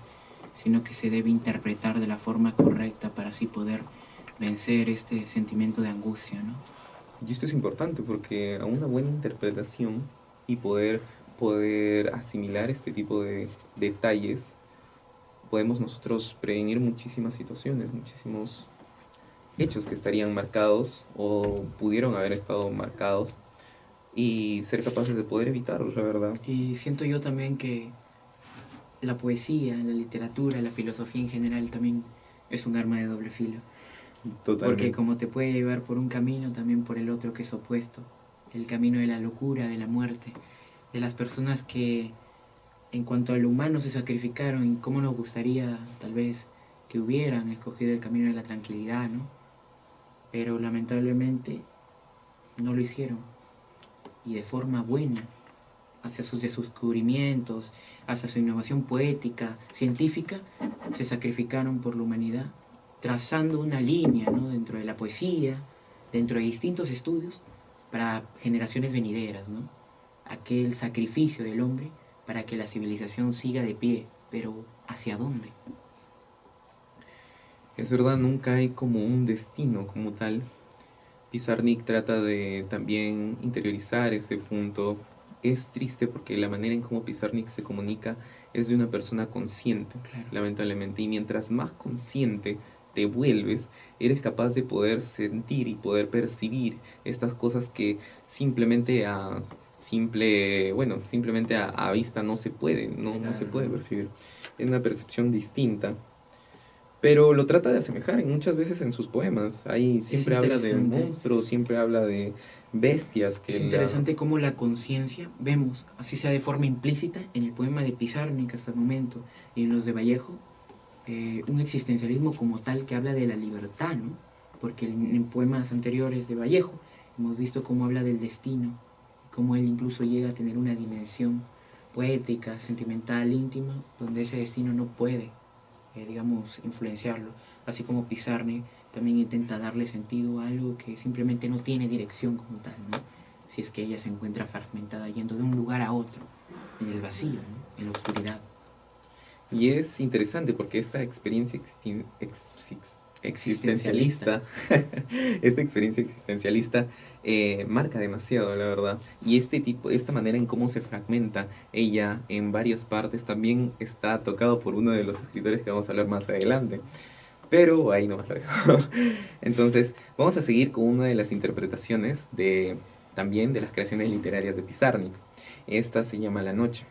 sino que se debe interpretar de la forma correcta para así poder vencer este sentimiento de angustia, ¿no? Y esto es importante porque a una buena interpretación y poder asimilar este tipo de detalles, podemos nosotros prevenir muchísimas situaciones, muchísimos hechos que estarían marcados o pudieron haber estado marcados y ser capaces de poder evitarlos, la verdad. Y siento yo también que la poesía, la literatura, la filosofía en general también es un arma de doble filo. Totalmente. Porque como te puede llevar por un camino, también por el otro que es opuesto. El camino de la locura, de la muerte, de las personas que en cuanto a lo humano se sacrificaron y cómo nos gustaría tal vez que hubieran escogido el camino de la tranquilidad, ¿no? Pero lamentablemente no lo hicieron. Y de forma buena, hacia sus descubrimientos, hacia su innovación poética, científica, se sacrificaron por la humanidad, trazando una línea, ¿no?, dentro de la poesía, dentro de distintos estudios, para generaciones venideras, ¿no? Aquel sacrificio del hombre para que la civilización siga de pie, pero ¿hacia dónde? Es verdad, nunca hay como un destino como tal. Pizarnik trata de también interiorizar este punto. Es triste porque la manera en cómo Pizarnik se comunica es de una persona consciente, Claro. lamentablemente. Y mientras más consciente te vuelves, eres capaz de poder sentir y poder percibir estas cosas que simplemente simplemente a vista no se puede, no se Claro, puede ¿no? percibir. Es una percepción distinta. Pero lo trata de asemejar muchas veces en sus poemas. Ahí Es siempre habla de interesante. monstruos, siempre habla de bestias Es que interesante cómo la conciencia, vemos, así sea de forma implícita, en el poema de Pizarnik hasta el momento y en los de Vallejo, un existencialismo como tal que habla de la libertad, ¿no? Porque en poemas anteriores de Vallejo hemos visto cómo habla del destino, cómo él incluso llega a tener una dimensión poética, sentimental, íntima, donde ese destino no puede, digamos, influenciarlo. Así como Pizarnik también intenta darle sentido a algo que simplemente no tiene dirección como tal, ¿no? Si es que ella se encuentra fragmentada yendo de un lugar a otro, en el vacío, ¿no?, en la oscuridad. Y es interesante porque esta experiencia existencialista, esta experiencia existencialista marca demasiado, la verdad. Y esta manera en cómo se fragmenta ella en varias partes también está tocado por uno de los escritores que vamos a hablar más adelante. Pero ahí nomás lo dejo. Entonces, vamos a seguir con una de las interpretaciones también de las creaciones literarias de Pizarnik. Esta se llama La Noche.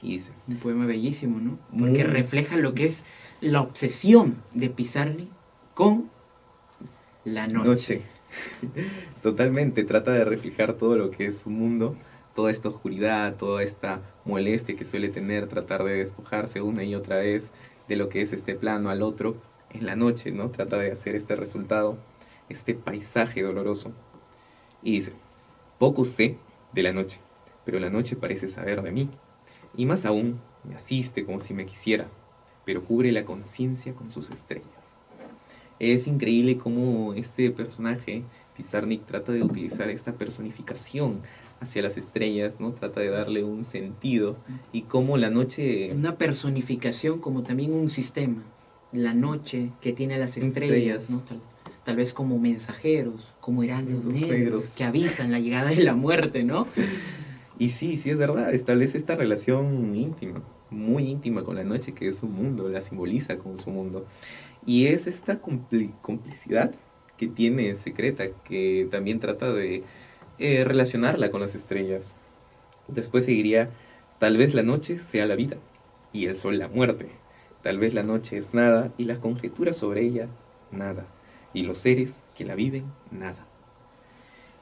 Y dice, Un poema bellísimo, ¿no? Porque muy refleja lo que es la obsesión de Pizarnik con la noche. noche. Totalmente, trata de reflejar todo lo que es su mundo, toda esta oscuridad, toda esta molestia que suele tener, tratar de despojarse una y otra vez de lo que es este plano al otro en la noche, ¿no? Trata de hacer este resultado, este paisaje doloroso. Y dice, poco sé de la noche, pero la noche parece saber de mí. Y más aún, me asiste como si me quisiera, pero cubre la conciencia con sus estrellas. Es increíble cómo este personaje, Pizarnik, trata de utilizar esta personificación hacia las estrellas, ¿no? Trata de darle un sentido y cómo la noche... Una personificación como también un sistema. La noche que tiene las estrellas, ¿no? Tal vez como mensajeros, como heraldos Los negros, negros. que avisan la llegada de la muerte, ¿no? Y sí, sí es verdad, establece esta relación íntima, muy íntima con la noche, que es su mundo, la simboliza como su mundo. Y es esta complicidad que tiene secreta, que también trata de relacionarla con las estrellas. Después seguiría, tal vez la noche sea la vida y el sol la muerte. Tal vez la noche es nada y las conjeturas sobre ella nada. Y los seres que la viven nada.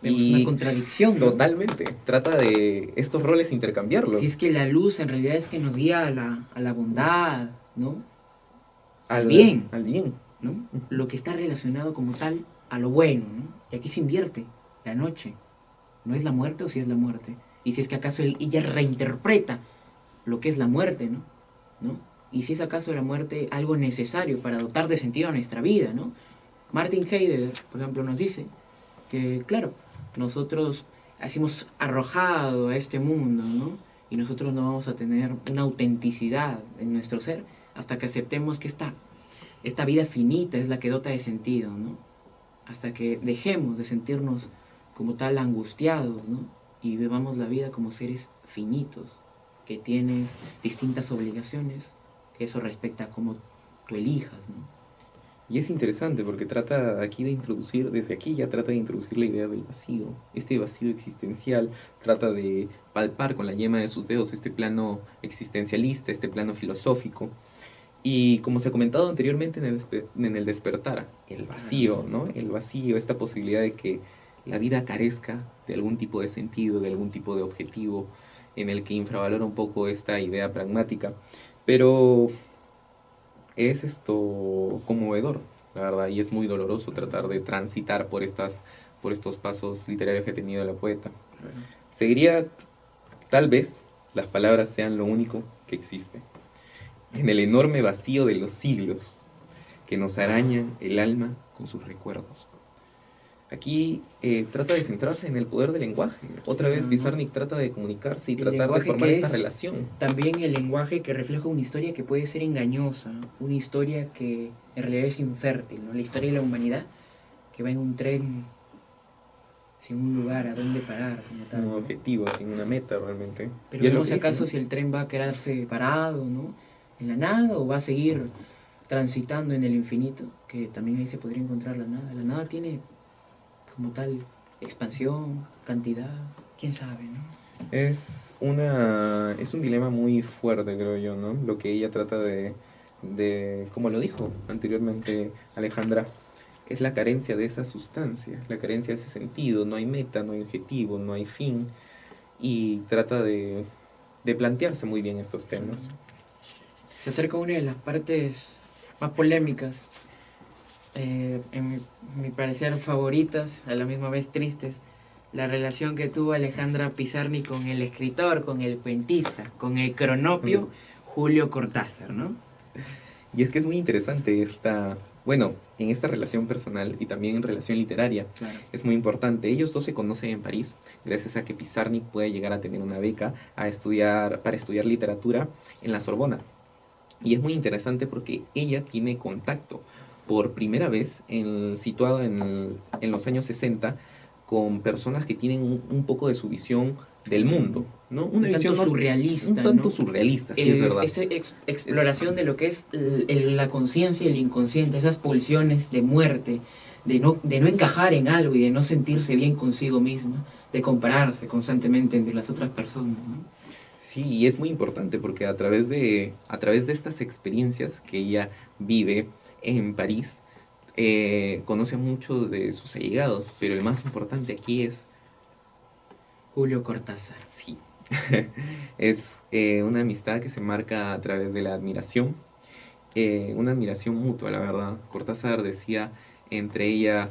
Vemos una Y contradicción, ¿no? totalmente, trata de estos roles intercambiarlos. Si es que la luz en realidad es que nos guía a la bondad, ¿no? Al bien, Al bien. ¿no? Lo que está relacionado como tal a lo bueno, ¿no? Y aquí se invierte la noche. ¿No es la muerte o si es la muerte? Y si es que acaso ella reinterpreta lo que es la muerte, ¿no? ¿No? Y si es acaso la muerte algo necesario para dotar de sentido a nuestra vida, ¿no? Martin Heidegger, por ejemplo, nos dice que, claro, nosotros hemos arrojado a este mundo, ¿no? Y nosotros no vamos a tener una autenticidad en nuestro ser hasta que aceptemos que esta vida finita es la que dota de sentido, ¿no? Hasta que dejemos de sentirnos como tal angustiados, ¿no? Y vivamos la vida como seres finitos, que tienen distintas obligaciones, que eso respecta a cómo tú elijas, ¿no? Y es interesante porque trata aquí de introducir, desde aquí ya trata de introducir la idea del vacío, este vacío existencial, trata de palpar con la yema de sus dedos este plano existencialista, este plano filosófico. Y como se ha comentado anteriormente en el despertar, el vacío, ¿no? El vacío, esta posibilidad de que la vida carezca de algún tipo de sentido, de algún tipo de objetivo, en el que infravalora un poco esta idea pragmática. Pero es esto conmovedor, la verdad, y es muy doloroso tratar de transitar por estos pasos literarios que ha tenido la poeta. Claro. Seguiría, tal vez, las palabras sean lo único que existe. En el enorme vacío de los siglos que nos arañan el alma con sus recuerdos. Aquí trata de centrarse en el poder del lenguaje. Otra vez Claro, ¿no? Pizarnik trata de comunicarse y El tratar de lenguaje formar que esta es relación. también el lenguaje que refleja una historia que puede ser engañosa, una historia que en realidad es infértil, ¿no? La historia de la humanidad que va en un tren sin un lugar a dónde parar, como tal, Un ¿no? objetivo, sin una meta realmente. Pero Y es lo vemos que dice, acaso ¿no? si el tren va a quedarse parado, ¿no? En la nada o va a seguir transitando en el infinito, que también ahí se podría encontrar la nada. La nada tiene como tal expansión, cantidad, quién sabe, ¿no? Es un dilema muy fuerte, creo yo, ¿no? Lo que ella trata como lo dijo anteriormente Alejandra, es la carencia de esa sustancia, la carencia de ese sentido. No hay meta, no hay objetivo, no hay fin. Y trata de plantearse muy bien estos temas. Se acerca una de las partes más polémicas, en mi parecer favoritas, a la misma vez tristes, la relación que tuvo Alejandra Pizarnik con el escritor, con el cuentista, con el cronopio Julio Cortázar, ¿no? Y es que es muy interesante bueno, en esta relación personal y también en relación literaria, Claro. es muy importante. Ellos dos se conocen en París, gracias a que Pizarnik puede llegar a tener una beca para estudiar literatura en la Sorbona. Y es muy interesante porque ella tiene contacto por primera vez situado en los años 60 con personas que tienen un poco de su visión del mundo, ¿no? Una Un tanto visión un surrealista, tanto ¿no? surrealista, sí es verdad. Esa exploración de lo que es la conciencia y el inconsciente, esas pulsiones de muerte, de no encajar en algo y de no sentirse bien consigo misma, de compararse constantemente entre las otras personas, ¿no? Sí, y es muy importante porque a través de estas experiencias que ella vive en París, conoce a muchos de sus allegados, pero el más importante aquí es, Julio Cortázar. sí, es una amistad que se marca a través de la admiración, una admiración mutua, la verdad. Cortázar decía entre ella,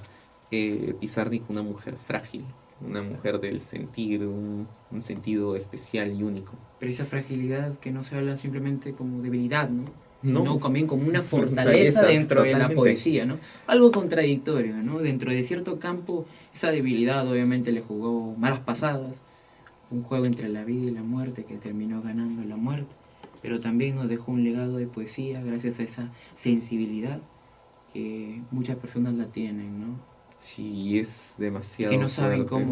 Pizarnik, una mujer frágil, una mujer del sentir, un sentido especial y único. Pero esa fragilidad que no se habla simplemente como debilidad, ¿no? No, Sino también como una fortaleza fortaleza, dentro de la totalmente. poesía, ¿no? Algo contradictorio, ¿no? Dentro de cierto campo, esa debilidad obviamente le jugó malas pasadas, un juego entre la vida y la muerte que terminó ganando la muerte, pero también nos dejó un legado de poesía gracias a esa sensibilidad que muchas personas la tienen, ¿no? Sí, es Y que demasiado no saben fuerte.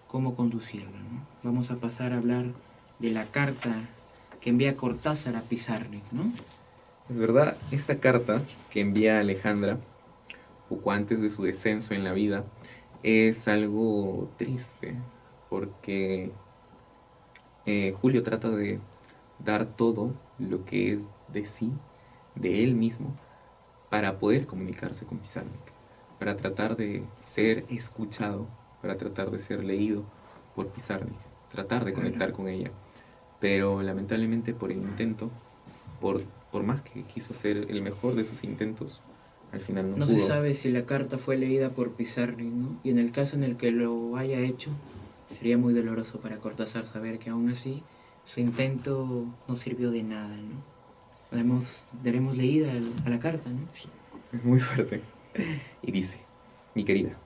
cómo conducirla, ¿no? Vamos a pasar a hablar de la carta que envía Cortázar a Pizarnik, ¿no? Es verdad, esta carta que envía Alejandra, poco antes de su descenso en la vida, es algo triste, porque Julio trata de dar todo lo que es de sí, de él mismo, para poder comunicarse con Pizarnik, para tratar de ser escuchado, para tratar de ser leído por Pizarnik, tratar de Claro. conectar con ella. Pero lamentablemente por el intento, por, por más que quiso hacer el mejor de sus intentos, al final no No se pudo. sabe si la carta fue leída por Pizarnik, ¿no? Y en el caso en el que lo haya hecho, sería muy doloroso para Cortázar saber que aún así su intento no sirvió de nada, ¿no? Daremos leída a la carta, ¿no? Sí, es muy fuerte. Y dice, mi querida,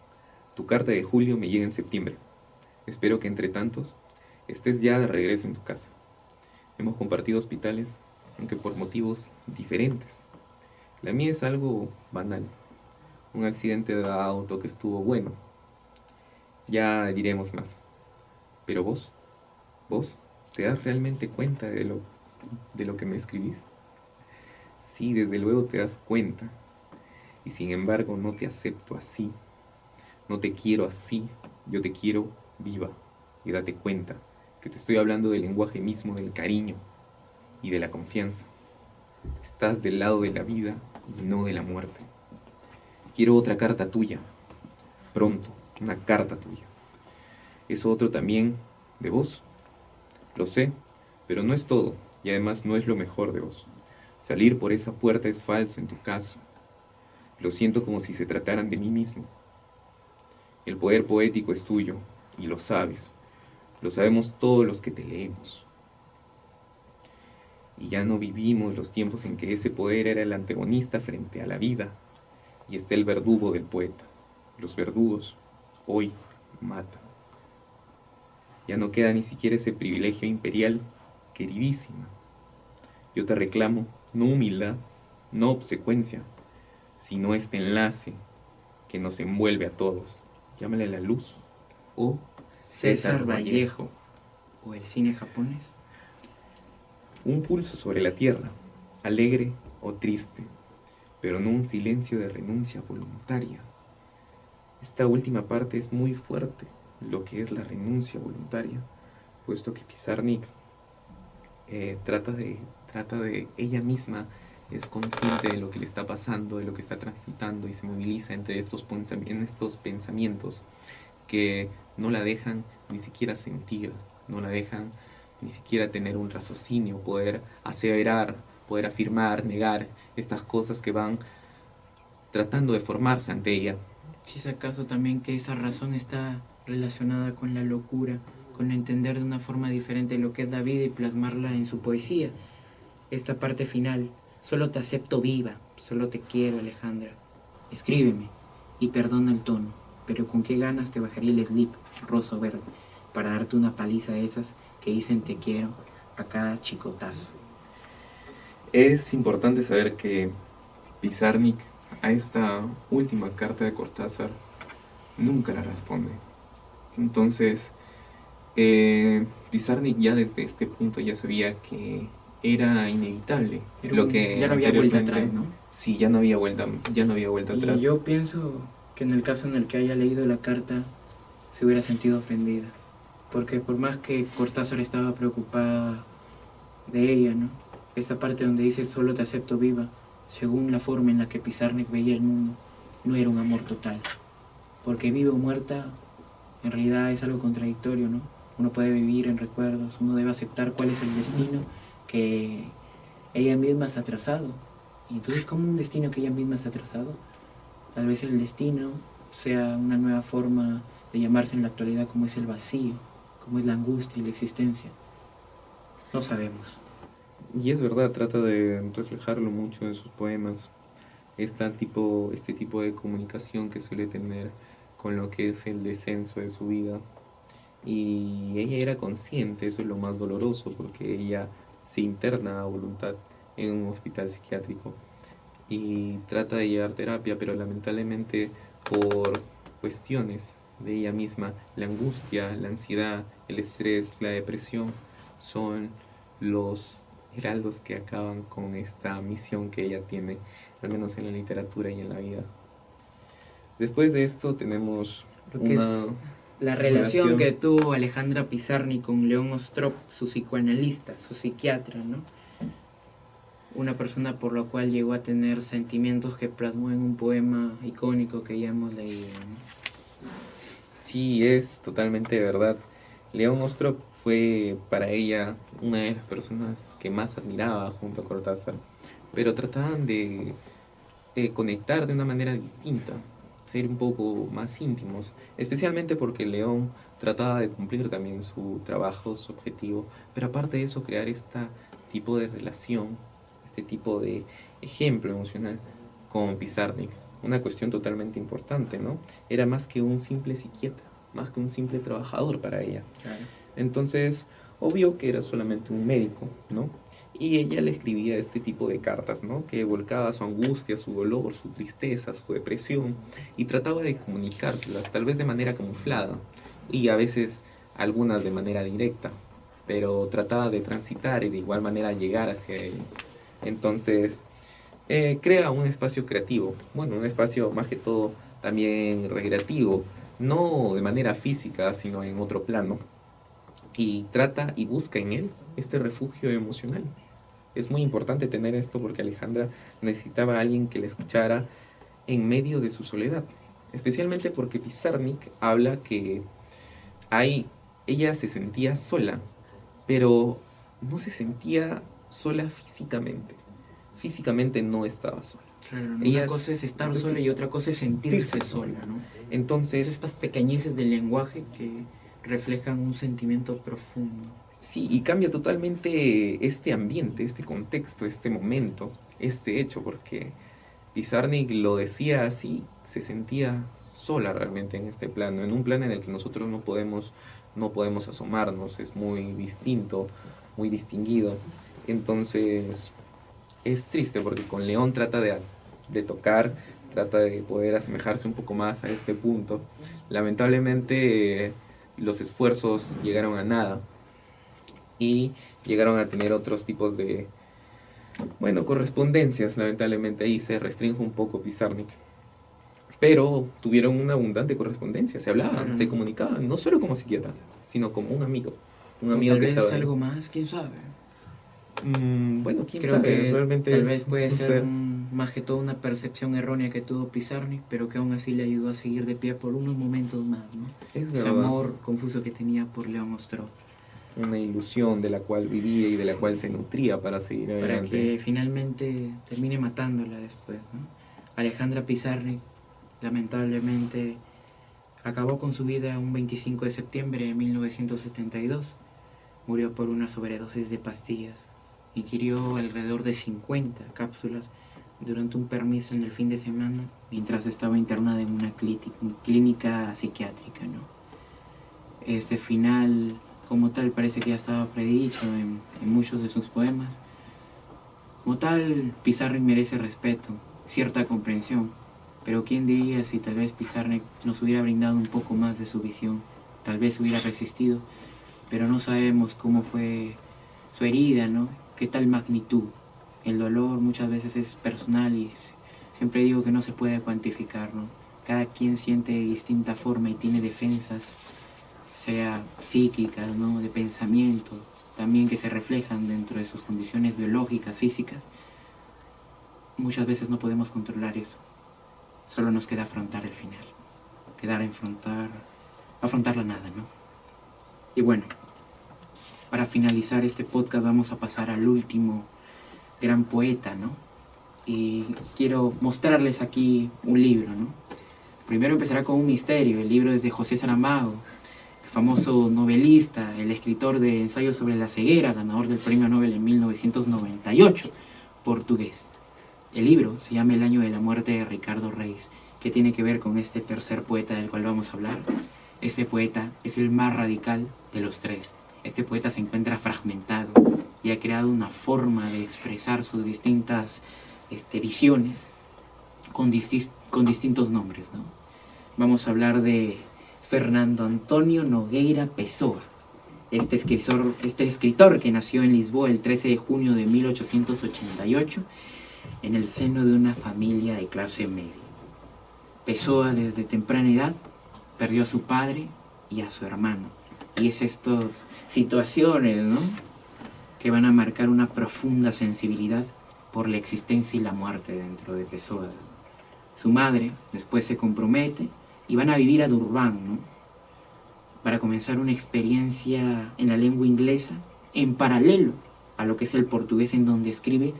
tu carta de julio me llega en septiembre. Espero que entre tantos estés ya de regreso en tu casa. Hemos compartido hospitales, aunque por motivos diferentes. La mía es algo banal, un accidente de auto que estuvo bueno. Ya diremos más. Pero vos, ¿te das realmente cuenta de lo que me escribís? Sí, desde luego te das cuenta. Y sin embargo no te acepto así, no te quiero así, yo te quiero viva. Y date cuenta que te estoy hablando del lenguaje mismo del cariño y de la confianza. Estás del lado de la vida y no de la muerte. Quiero otra carta tuya, pronto, una carta tuya. Eso otro también de vos. Lo sé, pero no es todo, y además no es lo mejor de vos. Salir por esa puerta es falso en tu caso. Lo siento como si se trataran de mí mismo. El poder poético es tuyo, y lo sabes. Lo sabemos todos los que te leemos. Y ya no vivimos los tiempos en que ese poder era el antagonista frente a la vida, y está el verdugo del poeta. Los verdugos hoy matan. Ya no queda ni siquiera ese privilegio imperial, queridísima. Yo te reclamo no humildad, no obsecuencia, sino este enlace que nos envuelve a todos. Llámale la luz o César Vallejo, o el cine japonés. Un pulso sobre la tierra, alegre o triste, pero no un silencio de renuncia voluntaria. Esta última parte es muy fuerte, lo que es la renuncia voluntaria, puesto que Pizarnik trata de ella misma, es consciente de lo que le está pasando, de lo que está transitando y se moviliza entre estos pensamientos que no la dejan ni siquiera sentir, no la dejan ni siquiera tener un raciocinio, poder aseverar, poder afirmar, negar estas cosas que van tratando de formarse ante ella. Si es acaso también que esa razón está relacionada con la locura, con entender de una forma diferente lo que es la vida y plasmarla en su poesía. Esta parte final, solo te acepto viva, solo te quiero, Alejandra. Escríbeme y perdona el tono, pero con qué ganas te bajaría el slip rosa o verde para darte una paliza de esas que dicen te quiero a cada chicotazo. Es importante saber que Pizarnik a esta última carta de Cortázar nunca la responde. Entonces, Pizarnik ya desde este punto ya sabía que era inevitable. Lo que ya no había vuelta atrás, ¿no? Sí, ya no había vuelta atrás. Y yo pienso que en el caso en el que haya leído la carta, se hubiera sentido ofendida. Porque por más que Cortázar estaba preocupada de ella, ¿no? Esa parte donde dice solo te acepto viva, según la forma en la que Pizarnik veía el mundo, no era un amor total. Porque viva o muerta, en realidad es algo contradictorio, ¿no? Uno puede vivir en recuerdos, uno debe aceptar cuál es el destino que ella misma se ha trazado. Y entonces, ¿cómo un destino que ella misma se ha trazado? Tal vez el destino sea una nueva forma de llamarse en la actualidad, como es el vacío, como es la angustia y la existencia. No sabemos. Y es verdad, trata de reflejarlo mucho en sus poemas. Este tipo de comunicación que suele tener con lo que es el descenso de su vida. Y ella era consciente, eso es lo más doloroso, porque ella se interna a voluntad en un hospital psiquiátrico y trata de llevar terapia, pero lamentablemente por cuestiones de ella misma, la angustia, la ansiedad, el estrés, la depresión son los heraldos que acaban con esta misión que ella tiene, al menos en la literatura y en la vida. Después de esto tenemos lo que es la relación que tuvo Alejandra Pizarnik con León Ostrov, su psicoanalista, su psiquiatra, ¿no? Una persona por la cual llegó a tener sentimientos que plasmó en un poema icónico que ya hemos leído, ¿no? Sí, es totalmente verdad. León Ostrov fue para ella una de las personas que más admiraba junto a Cortázar, pero trataban de conectar de una manera distinta, ser un poco más íntimos, especialmente porque León trataba de cumplir también su trabajo, su objetivo, pero aparte de eso crear este tipo de relación, este tipo de ejemplo emocional con Pizarnik, una cuestión totalmente importante, ¿no? Era más que un simple psiquiatra, más que un simple trabajador para ella. Claro. Entonces, obvio que era solamente un médico, ¿no? Y ella le escribía este tipo de cartas, ¿no? Que volcaba su angustia, su dolor, su tristeza, su depresión, y trataba de comunicárselas, tal vez de manera camuflada, y a veces algunas de manera directa, pero trataba de transitar y de igual manera llegar hacia ella. Entonces, crea un espacio creativo, bueno, un espacio más que todo también recreativo, no de manera física, sino en otro plano, y trata y busca en él este refugio emocional. Es muy importante tener esto porque Alejandra necesitaba a alguien que la escuchara en medio de su soledad, especialmente porque Pizarnik habla que ella se sentía sola, pero no se sentía sola físicamente. Físicamente no estaba sola. Claro, ¿no? Ella Una cosa es estar sola y otra cosa es sentirse sola, ¿no? Es Entonces, estas pequeñeces del lenguaje que reflejan un sentimiento profundo. sí, y cambia totalmente este ambiente, este contexto, este momento, este hecho, porque Pizarnik lo decía así, se sentía sola realmente en este plano, en un plano en el que nosotros no podemos asomarnos, es muy distinto, muy distinguido. Entonces, es triste porque con León trata de tocar, trata de poder asemejarse un poco más a este punto. Lamentablemente, los esfuerzos llegaron a nada y llegaron a tener otros tipos de, bueno, correspondencias. Lamentablemente ahí se restringe un poco Pizarnik. Pero tuvieron una abundante correspondencia, se hablaban, se comunicaban, no solo como psiquiatra, sino como un O amigo tal que vez estaba ahí. algo más, quién sabe. Bueno, quién Creo sabe, que realmente tal es vez puede un ser más que todo una percepción errónea que tuvo Pizarnik, pero que aún así le ayudó a seguir de pie por unos momentos más, ¿no? Es Ese verdad, amor confuso que tenía por León Ostrov. una ilusión de la cual vivía y de la cual se nutría para seguir Para adelante. que finalmente termine matándola después, ¿no? Alejandra Pizarnik, lamentablemente, acabó con su vida un 25 de septiembre de 1972. Murió por una sobredosis de pastillas. Ingirió alrededor de 50 cápsulas durante un permiso en el fin de semana mientras estaba internada en una clínica psiquiátrica, ¿no? Este final, como tal, parece que ya estaba predicho en muchos de sus poemas. Como tal, Pizarnik merece respeto, cierta comprensión, pero quién diría si tal vez Pizarnik nos hubiera brindado un poco más de su visión, tal vez hubiera resistido, pero no sabemos cómo fue su herida, ¿no? Qué tal magnitud. El dolor muchas veces es personal y siempre digo que no se puede cuantificar, ¿no? Cada quien siente de distinta forma y tiene defensas, sea psíquicas, ¿no? De pensamientos, también que se reflejan dentro de sus condiciones biológicas, físicas. Muchas veces no podemos controlar eso. Solo nos queda afrontar el final. Afrontar la nada, ¿no? Y bueno, para finalizar este podcast vamos a pasar al último gran poeta, ¿no? Y quiero mostrarles aquí un libro, ¿no? Primero empezará con un misterio. El libro es de José Saramago, el famoso novelista, el escritor de ensayos sobre la ceguera, ganador del premio Nobel en 1998, portugués. El libro se llama El año de la muerte de Ricardo Reis. ¿Qué tiene que ver con este tercer poeta del cual vamos a hablar? Este poeta es el más radical de los tres. Este poeta se encuentra fragmentado y ha creado una forma de expresar sus distintas visiones con distintos nombres, ¿no? Vamos a hablar de Fernando Antonio Nogueira Pessoa, este escritor que nació en Lisboa el 13 de junio de 1888 en el seno de una familia de clase media. Pessoa desde temprana edad perdió a su padre y a su hermano. Y es estas situaciones, ¿no?, que van a marcar una profunda sensibilidad por la existencia y la muerte dentro de Pessoa. Su madre después se compromete y van a vivir a Durban, ¿no?, para comenzar una experiencia en la lengua inglesa en paralelo a lo que es el portugués, en donde escribe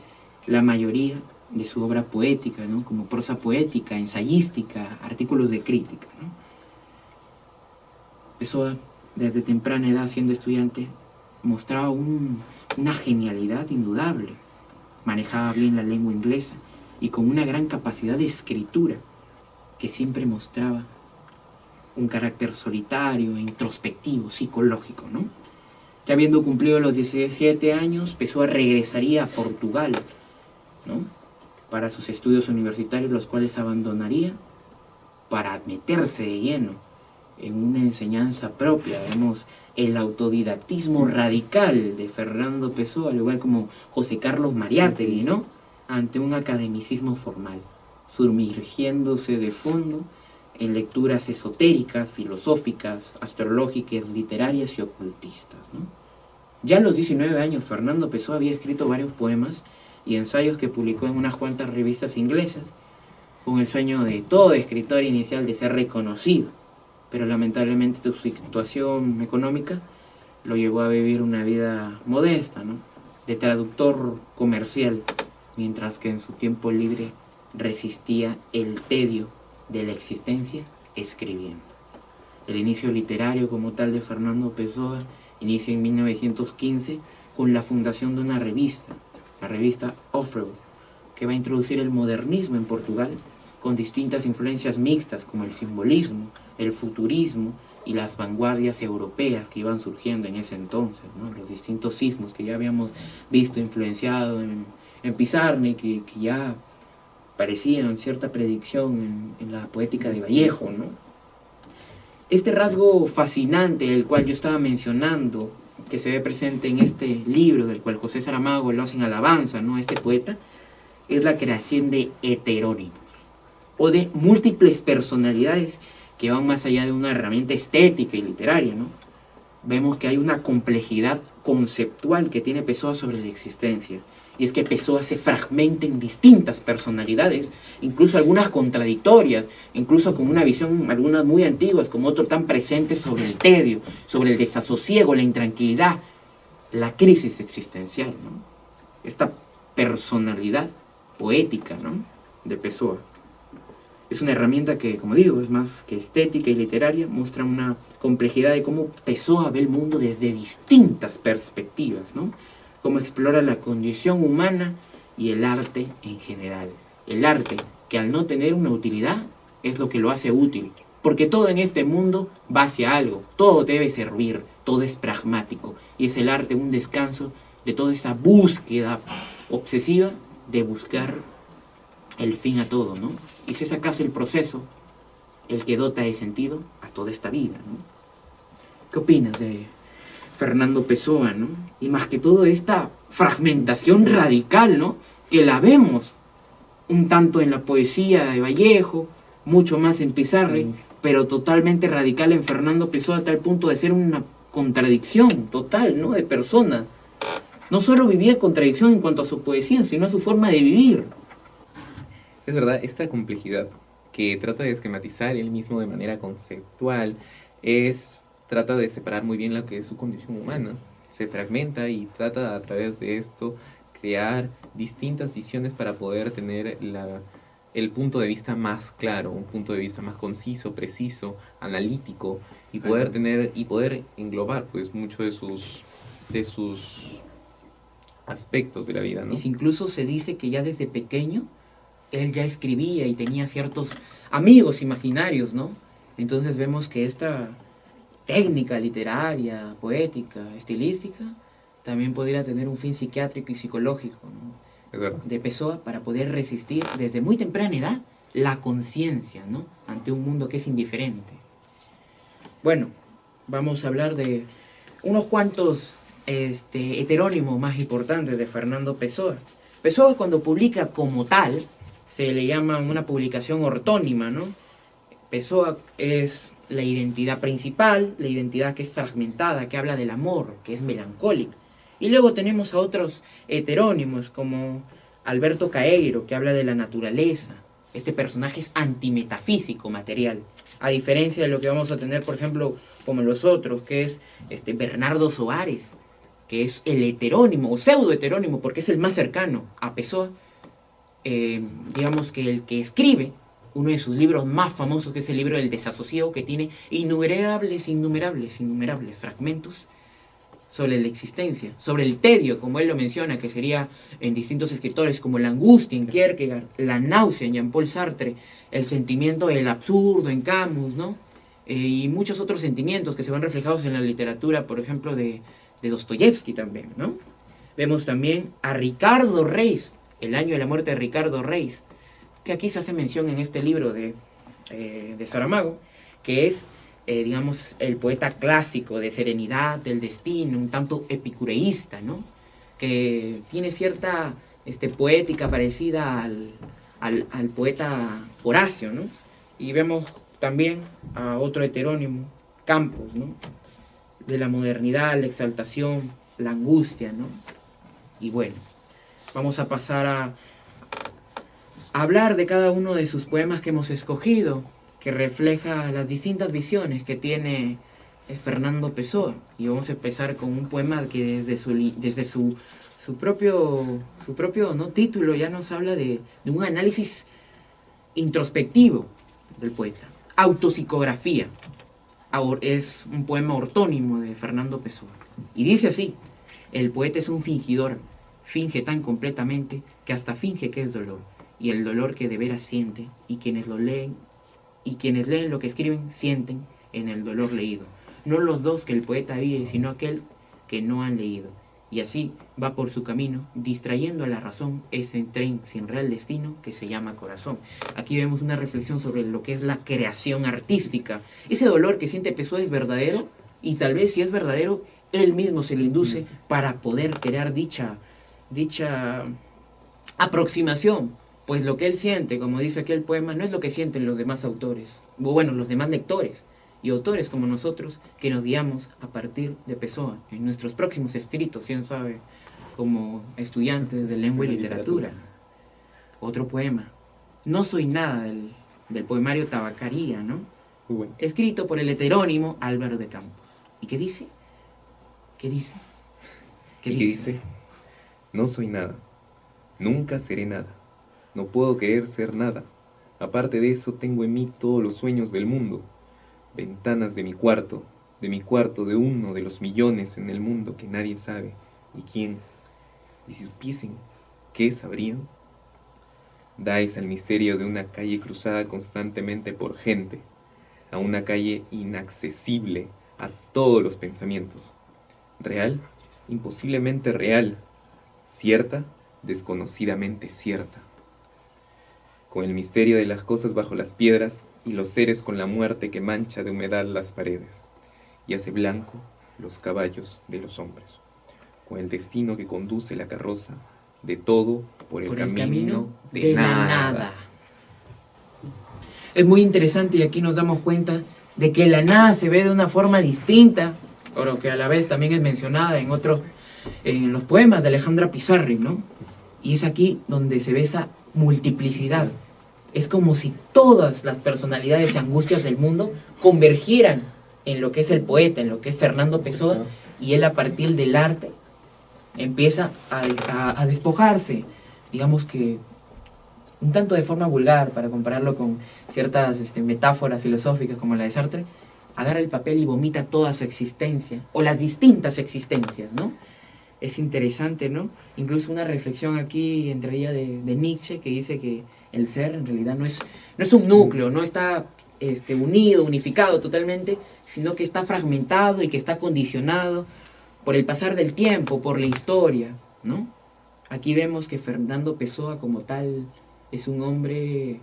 la mayoría de su obra poética, ¿no?, como prosa poética, ensayística, artículos de crítica, ¿no? Pessoa, desde temprana edad, siendo estudiante, mostraba una genialidad indudable. Manejaba bien la lengua inglesa y con una gran capacidad de escritura que siempre mostraba un carácter solitario, introspectivo, psicológico, ¿no? Ya habiendo cumplido los 17 años, Pessoa regresaría a Portugal, ¿no?, para sus estudios universitarios, los cuales abandonaría para meterse de lleno en una enseñanza propia. Vemos el autodidactismo radical de Fernando Pessoa, al igual como José Carlos Mariátegui, ¿no? ante un academicismo formal, sumergiéndose de fondo en lecturas esotéricas, filosóficas, astrológicas, literarias y ocultistas, ¿no? Ya a los 19 años, Fernando Pessoa había escrito varios poemas y ensayos que publicó en unas cuantas revistas inglesas, con el sueño de todo escritor inicial de ser reconocido, pero lamentablemente su situación económica lo llevó a vivir una vida modesta, ¿no? De traductor comercial, mientras que en su tiempo libre resistía el tedio de la existencia escribiendo. El inicio literario como tal de Fernando Pessoa inicia en 1915 con la fundación de una revista, la revista Offroad, que va a introducir el modernismo en Portugal con distintas influencias mixtas como el simbolismo, el futurismo y las vanguardias europeas que iban surgiendo en ese entonces, ¿no? Los distintos sismos que ya habíamos visto influenciados en Pizarnik, que ya parecían cierta predicción en la poética de Vallejo, ¿no? Este rasgo fascinante, el cual yo estaba mencionando, que se ve presente en este libro, del cual José Saramago lo hace en alabanza, ¿no? Este poeta, es la creación de heterónimos, o de múltiples personalidades que van más allá de una herramienta estética y literaria, ¿no? Vemos que hay una complejidad conceptual que tiene Pessoa sobre la existencia. Y es que Pessoa se fragmenta en distintas personalidades, incluso algunas contradictorias, incluso con una visión, algunas muy antiguas, como otro tan presentes sobre el tedio, sobre el desasosiego, la intranquilidad, la crisis existencial, ¿no? Esta personalidad poética, ¿no?, de Pessoa. Es una herramienta que, como digo, es más que estética y literaria, muestra una complejidad de cómo Pessoa ve el mundo desde distintas perspectivas, ¿no? Cómo explora la condición humana y el arte en general. El arte, que al no tener una utilidad, es lo que lo hace útil. Porque todo en este mundo va hacia algo, todo debe servir, todo es pragmático. Y es el arte un descanso de toda esa búsqueda obsesiva de buscar el fin a todo, ¿no? Y si es acaso el proceso el que dota de sentido a toda esta vida, ¿no? ¿Qué opinas de Fernando Pessoa, ¿no? Y más que todo esta fragmentación radical, ¿no?, que la vemos un tanto en la poesía de Vallejo, mucho más en Pizarnik, sí, pero totalmente radical en Fernando Pessoa, a tal punto de ser una contradicción total, ¿no?, de persona. No solo vivía contradicción en cuanto a su poesía, sino a su forma de vivir. Es verdad, esta complejidad que trata de esquematizar él mismo de manera conceptual trata de separar muy bien lo que es su condición humana. Se fragmenta y trata a través de esto crear distintas visiones para poder tener el punto de vista más claro, un punto de vista más conciso, preciso, analítico, y poder englobar pues mucho de sus aspectos de la vida, ¿no? Y si incluso se dice que ya desde pequeño él ya escribía y tenía ciertos amigos imaginarios, ¿no? Entonces vemos que esta técnica literaria, poética, estilística, también podría tener un fin psiquiátrico y psicológico, ¿no?, es verdad, de Pessoa, para poder resistir desde muy temprana edad la conciencia, ¿no?, ante un mundo que es indiferente. Bueno, vamos a hablar de unos cuantos heterónimos más importantes de Fernando Pessoa. Pessoa, cuando publica como tal, se le llama una publicación ortónima, ¿no? Pessoa es la identidad principal, la identidad que es fragmentada, que habla del amor, que es melancólica. Y luego tenemos a otros heterónimos como Alberto Caeiro, que habla de la naturaleza. Este personaje es antimetafísico material, a diferencia de lo que vamos a tener, por ejemplo, como los otros, que es Bernardo Soares, que es el heterónimo o pseudo heterónimo, porque es el más cercano a Pessoa. Digamos que el que escribe uno de sus libros más famosos, que es el libro del desasosiego, que tiene innumerables fragmentos sobre la existencia, sobre el tedio, como él lo menciona, que sería en distintos escritores, como la angustia en Kierkegaard, la náusea en Jean-Paul Sartre, el sentimiento del absurdo en Camus, ¿no? Y muchos otros sentimientos que se van reflejados en la literatura, por ejemplo, de Dostoyevsky también, ¿no? Vemos también a Ricardo Reis, El año de la muerte de Ricardo Reis, que aquí se hace mención en este libro de Saramago, que es, digamos, el poeta clásico de serenidad, del destino, un tanto epicureísta, ¿no?, que tiene cierta poética parecida al poeta Horacio, ¿no? Y vemos también a otro heterónimo, Campos, ¿no? De la modernidad, la exaltación, la angustia, ¿no? Y bueno, vamos a pasar a hablar de cada uno de sus poemas que hemos escogido, que refleja las distintas visiones que tiene Fernando Pessoa. Y vamos a empezar con un poema que desde su propio ¿no? título ya nos habla de un análisis introspectivo del poeta. Autopsicografía. Es un poema ortónimo de Fernando Pessoa. Y dice así: el poeta es un fingidor, finge tan completamente que hasta finge que es dolor, y el dolor que de veras siente, y quienes leen lo que escriben sienten en el dolor leído. No los dos que el poeta vive, sino aquel que no han leído. Y así va por su camino, distrayendo a la razón ese tren sin real destino que se llama corazón. Aquí vemos una reflexión sobre lo que es la creación artística. Ese dolor que siente Pessoa es verdadero, y tal vez si es verdadero, él mismo se lo induce para poder crear dicha aproximación. Pues lo que él siente, como dice aquí el poema, no es lo que sienten los demás autores, o bueno, los demás lectores y autores como nosotros, que nos guiamos a partir de Pessoa en nuestros próximos escritos, quién sabe, como estudiantes de lengua y literatura. Otro poema, No soy nada, del poemario Tabacaría, ¿no? Bueno. Escrito por el heterónimo Álvaro de Campos. ¿Y qué dice? ¿Qué dice? ¿Qué dice? No soy nada, nunca seré nada, no puedo querer ser nada. Aparte de eso, tengo en mí todos los sueños del mundo. Ventanas de mi cuarto de uno de los millones en el mundo que nadie sabe. ¿Y quién? Y si supiesen, ¿qué sabrían? Dais al misterio de una calle cruzada constantemente por gente, a una calle inaccesible a todos los pensamientos. Real, imposiblemente real. Cierta, desconocidamente cierta. Con el misterio de las cosas bajo las piedras y los seres con la muerte que mancha de humedad las paredes y hace blanco los caballos de los hombres, con el destino que conduce la carroza de todo por el camino de nada. Es muy interesante, y aquí nos damos cuenta de que la nada se ve de una forma distinta, pero que a la vez también es mencionada en los poemas de Alejandra Pizarnik, ¿no? Y es aquí donde se ve esa multiplicidad. Es como si todas las personalidades y angustias del mundo convergieran en lo que es el poeta, en lo que es Fernando Pessoa, y él a partir del arte empieza a despojarse, digamos que un tanto de forma vulgar, para compararlo con ciertas metáforas filosóficas como la de Sartre, agarra el papel y vomita toda su existencia, o las distintas existencias, ¿no? Es interesante, ¿no? Incluso una reflexión aquí entraría de Nietzsche, que dice que el ser en realidad no es un núcleo, no está unido, unificado totalmente, sino que está fragmentado y que está condicionado por el pasar del tiempo, por la historia, ¿no? Aquí vemos que Fernando Pessoa como tal es un hombre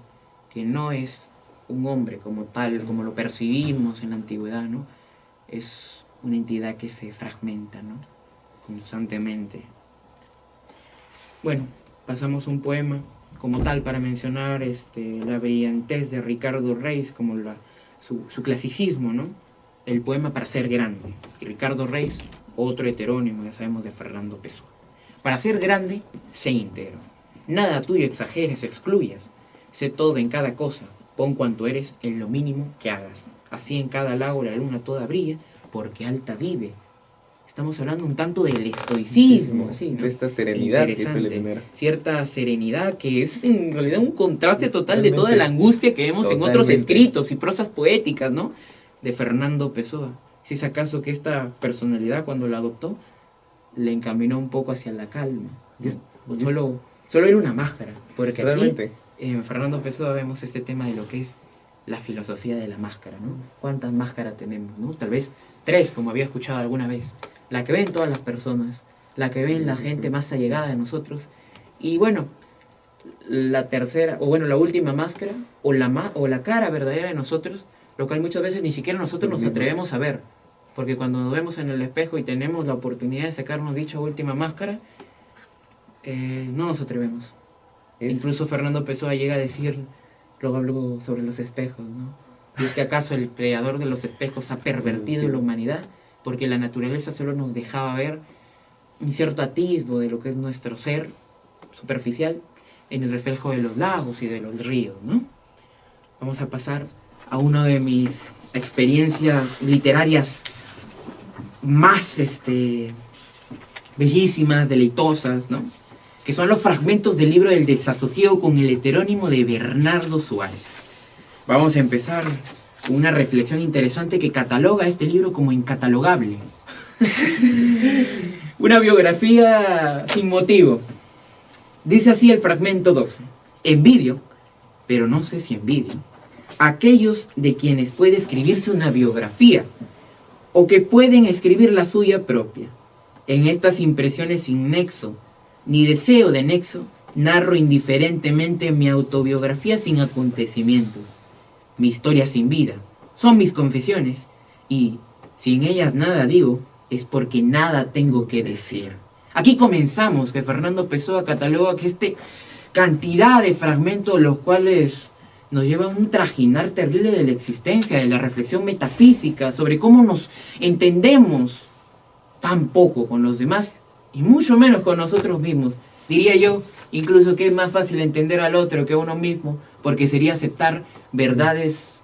que no es un hombre como tal, como lo percibimos en la antigüedad, ¿no? Es una entidad que se fragmenta, ¿no? Constantemente. Bueno, pasamos un poema como tal para mencionar la brillantez de Ricardo Reis, como su clasicismo, ¿no? El poema Para ser grande. Y Ricardo Reis, otro heterónimo, ya sabemos, de Fernando Pessoa. Para ser grande, sé íntegro. Nada tuyo exageres o excluyas. Sé todo en cada cosa. Pon cuanto eres en lo mínimo que hagas. Así en cada lago la luna toda brilla, porque alta vive. Estamos hablando un tanto del estoicismo, ¿sí, no? De esta serenidad que suele tener. Cierta serenidad que es en realidad un contraste total de toda la angustia que vemos en otros escritos y prosas poéticas, ¿no? De Fernando Pessoa. Si es acaso que esta personalidad, cuando la adoptó, le encaminó un poco hacia la calma. Solo era una máscara, porque realmente aquí en Fernando Pessoa vemos este tema de lo que es la filosofía de la máscara, ¿no? ¿Cuántas máscaras tenemos, no? Tal vez 3, como había escuchado alguna vez. La que ven todas las personas, la que ven la gente más allegada de nosotros, y bueno, la tercera, o bueno, la última máscara, o la cara verdadera de nosotros, lo cual muchas veces ni siquiera nosotros nos atrevemos a ver, porque cuando nos vemos en el espejo y tenemos la oportunidad de sacarnos dicha última máscara, No nos atrevemos. Es- Incluso Fernando Pessoa llega a decir, luego habló sobre los espejos, ¿no? ¿Y es que acaso el creador de los espejos ha pervertido la humanidad? Porque la naturaleza solo nos dejaba ver un cierto atisbo de lo que es nuestro ser superficial en el reflejo de los lagos y de los ríos, ¿no? Vamos a pasar a una de mis experiencias literarias más bellísimas, deleitosas, ¿no? Que son los fragmentos del libro del desasosiego con el heterónimo de Bernardo Suárez. Vamos a empezar con una reflexión interesante que cataloga este libro como incatalogable. Una biografía sin motivo. Dice así el fragmento 12. Envidio, pero no sé si envidio, a aquellos de quienes puede escribirse una biografía o que pueden escribir la suya propia. En estas impresiones sin nexo, ni deseo de nexo, narro indiferentemente mi autobiografía sin acontecimientos. Mi historia sin vida, son mis confesiones, y si en ellas nada digo, es porque nada tengo que decir. Aquí comenzamos, que Fernando Pessoa cataloga que cantidad de fragmentos los cuales nos llevan a un trajinar terrible de la existencia, de la reflexión metafísica, sobre cómo nos entendemos tan poco con los demás y mucho menos con nosotros mismos. Diría yo, incluso que es más fácil entender al otro que a uno mismo, porque sería aceptar verdades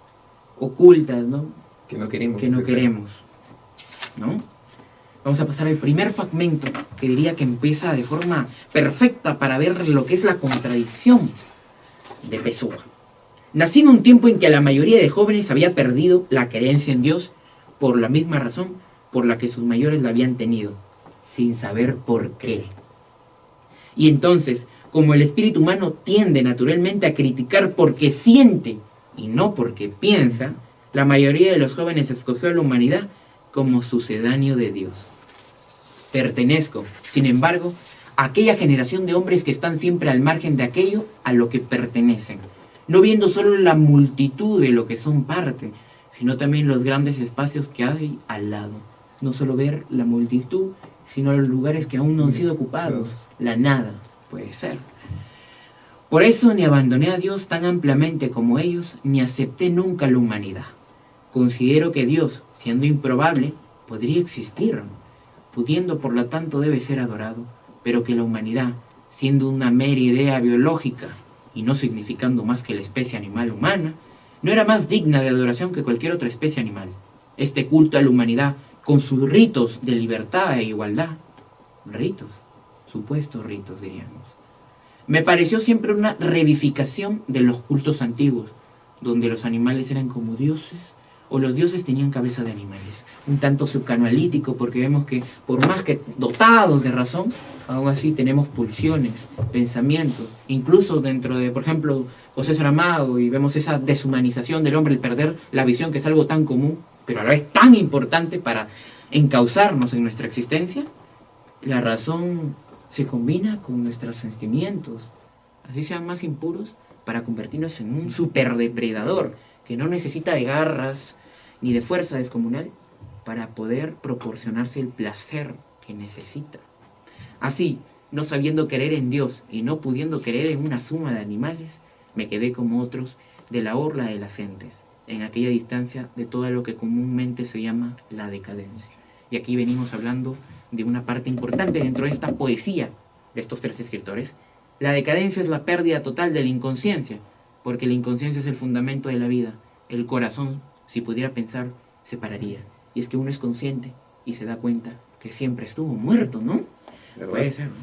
ocultas, ¿no? Que no queremos. Que no queremos, ¿no? Vamos a pasar al primer fragmento, que diría que empieza de forma perfecta para ver lo que es la contradicción de Pessoa. Nací en un tiempo en que la mayoría de jóvenes había perdido la creencia en Dios por la misma razón por la que sus mayores la habían tenido, sin saber por qué. Y entonces, como el espíritu humano tiende naturalmente a criticar porque siente y no porque piensa, la mayoría de los jóvenes escogió a la humanidad como sucedáneo de Dios. Pertenezco, sin embargo, a aquella generación de hombres que están siempre al margen de aquello a lo que pertenecen, no viendo solo la multitud de lo que son parte, sino también los grandes espacios que hay al lado. No solo ver la multitud, sino los lugares que aún no han sido ocupados, la nada, puede ser. Por eso ni abandoné a Dios tan ampliamente como ellos, ni acepté nunca la humanidad. Considero que Dios, siendo improbable, podría existir, pudiendo por lo tanto debe ser adorado, pero que la humanidad, siendo una mera idea biológica y no significando más que la especie animal humana, no era más digna de adoración que cualquier otra especie animal. Este culto a la humanidad, con sus ritos de libertad e igualdad, ritos, supuestos ritos diríamos, me pareció siempre una revivificación de los cultos antiguos, donde los animales eran como dioses, o los dioses tenían cabeza de animales. Un tanto subcanalítico, porque vemos que por más que dotados de razón, aún así tenemos pulsiones, pensamientos, incluso dentro de, por ejemplo, José Saramago, y vemos esa deshumanización del hombre, el perder la visión, que es algo tan común, pero a la vez tan importante para encauzarnos en nuestra existencia. La razón se combina con nuestros sentimientos, así sean más impuros, para convertirnos en un superdepredador que no necesita de garras ni de fuerza descomunal para poder proporcionarse el placer que necesita. Así, no sabiendo querer en Dios y no pudiendo querer en una suma de animales, me quedé como otros de la orla de las gentes, en aquella distancia de todo lo que comúnmente se llama la decadencia. Y aquí venimos hablando de una parte importante dentro de esta poesía de estos tres escritores. La decadencia es la pérdida total de la inconsciencia, porque la inconsciencia es el fundamento de la vida. El corazón, si pudiera pensar, se pararía. Y es que uno es consciente y se da cuenta que siempre estuvo muerto, ¿no? ¿Verdad? Puede ser, ¿no?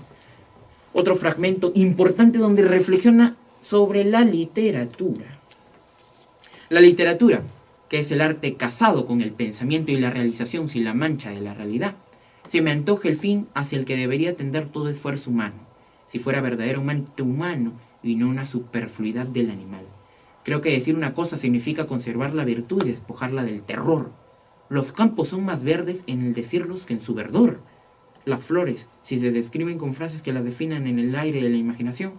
Otro fragmento importante donde reflexiona sobre la literatura. La literatura, que es el arte casado con el pensamiento y la realización sin la mancha de la realidad, se me antoja el fin hacia el que debería tender todo esfuerzo humano, si fuera verdaderamente humano y no una superfluidad del animal. Creo que decir una cosa significa conservar la virtud y despojarla del terror. Los campos son más verdes en el decirlos que en su verdor. Las flores, si se describen con frases que las definan en el aire de la imaginación,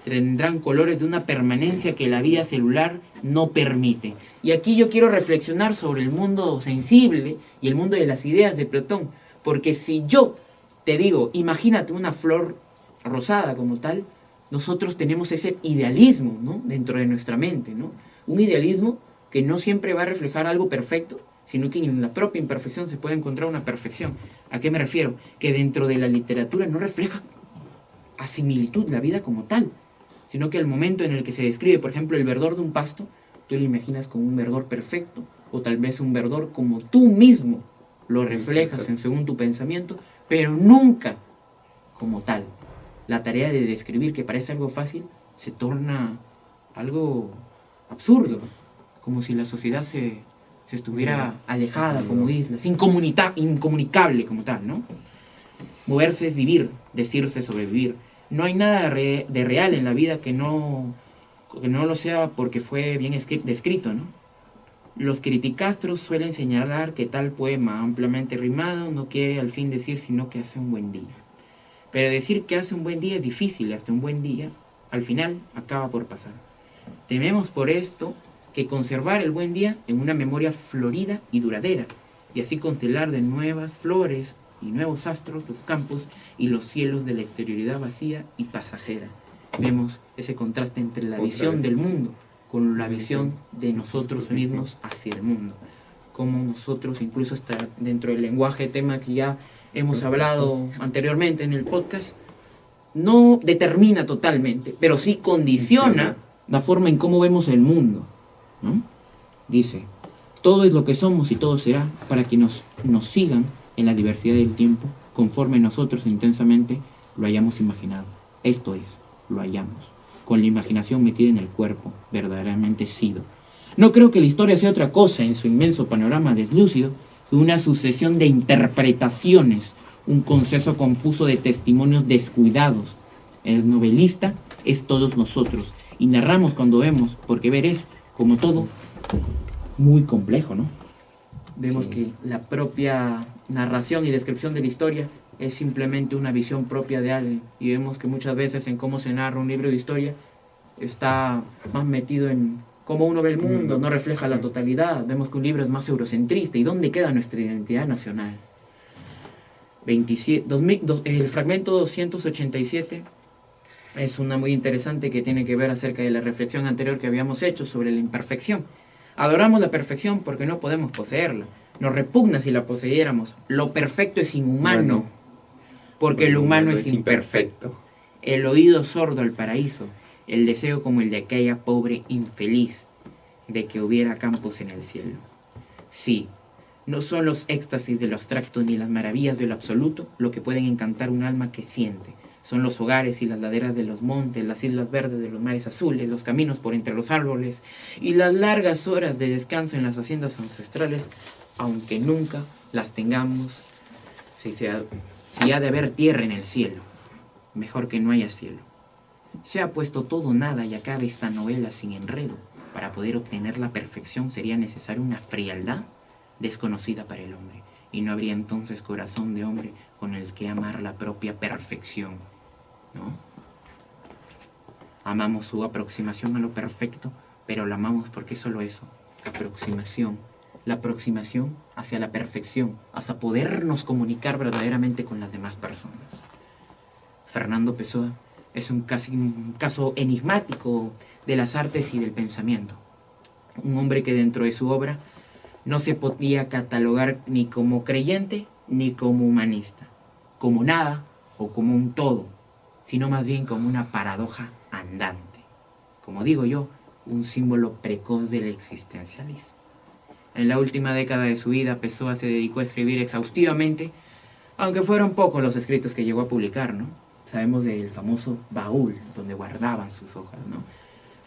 tendrán colores de una permanencia que la vida celular no permite. Y aquí yo quiero reflexionar sobre el mundo sensible y el mundo de las ideas de Platón, porque si yo te digo, imagínate una flor rosada como tal, nosotros tenemos ese idealismo, ¿no?, dentro de nuestra mente, ¿no? Un idealismo que no siempre va a reflejar algo perfecto, sino que en la propia imperfección se puede encontrar una perfección. ¿A qué me refiero? Que dentro de la literatura no refleja a similitud la vida como tal, sino que el momento en el que se describe, por ejemplo, el verdor de un pasto, tú lo imaginas como un verdor perfecto, o tal vez un verdor como tú mismo lo reflejas según tu pensamiento, pero nunca como tal. La tarea de describir, que parece algo fácil, se torna algo absurdo, como si la sociedad se estuviera alejada como islas, incomunicable como tal, ¿no? Moverse es vivir, decirse sobrevivir. No hay nada de real en la vida que no lo sea porque fue bien descrito, ¿no? Los criticastros suelen señalar que tal poema ampliamente rimado no quiere al fin decir sino que hace un buen día. Pero decir que hace un buen día es difícil, hasta un buen día, al final, acaba por pasar. Tememos por esto que conservar el buen día en una memoria florida y duradera, y así constelar de nuevas flores y nuevos astros los campos y los cielos de la exterioridad vacía y pasajera. Vemos ese contraste entre la visión del mundo con la visión de nosotros mismos hacia el mundo. Como nosotros, incluso está dentro del lenguaje, tema que ya hemos hablado anteriormente en el podcast, no determina totalmente, pero sí condiciona la forma en cómo vemos el mundo, ¿no? Dice, todo es lo que somos y todo será para que nos sigan en la diversidad del tiempo, conforme nosotros intensamente lo hayamos imaginado. Esto es, lo hayamos, con la imaginación metida en el cuerpo, verdaderamente sido. No creo que la historia sea otra cosa en su inmenso panorama deslúcido que una sucesión de interpretaciones, un conceso confuso de testimonios descuidados. El novelista es todos nosotros, y narramos cuando vemos, porque ver es, como todo, muy complejo, ¿no? Vemos que la propia narración y descripción de la historia es simplemente una visión propia de alguien, y vemos que muchas veces en cómo se narra un libro de historia está más metido en cómo uno ve el mundo, no refleja la totalidad. Vemos que un libro es más eurocentrista. ¿Y dónde queda nuestra identidad nacional? El fragmento 287 es una muy interesante que tiene que ver acerca de la reflexión anterior que habíamos hecho sobre la imperfección. Adoramos la perfección porque no podemos poseerla. Nos repugna si la poseyéramos. Lo perfecto es inhumano, porque lo humano es imperfecto. El oído sordo al paraíso, el deseo como el de aquella pobre infeliz de que hubiera campos en el cielo. Sí, no son los éxtasis de lo abstracto ni las maravillas de lo absoluto lo que pueden encantar un alma que siente. Son los hogares y las laderas de los montes, las islas verdes de los mares azules, los caminos por entre los árboles y las largas horas de descanso en las haciendas ancestrales, aunque nunca las tengamos, si ha de haber tierra en el cielo. Mejor que no haya cielo. Se ha puesto todo nada y acabe esta novela sin enredo. Para poder obtener la perfección sería necesaria una frialdad desconocida para el hombre, y no habría entonces corazón de hombre con el que amar la propia perfección, ¿no? Amamos su aproximación a lo perfecto, pero lo amamos porque es solo eso, aproximación. La aproximación hacia la perfección, hacia podernos comunicar verdaderamente con las demás personas. Fernando Pessoa es un caso enigmático de las artes y del pensamiento. Un hombre que dentro de su obra no se podía catalogar ni como creyente ni como humanista, como nada o como un todo, sino más bien como una paradoja andante. Como digo yo, un símbolo precoz del existencialismo. En la última década de su vida, Pessoa se dedicó a escribir exhaustivamente, aunque fueron pocos los escritos que llegó a publicar, ¿no? Sabemos del famoso baúl donde guardaban sus hojas, ¿no?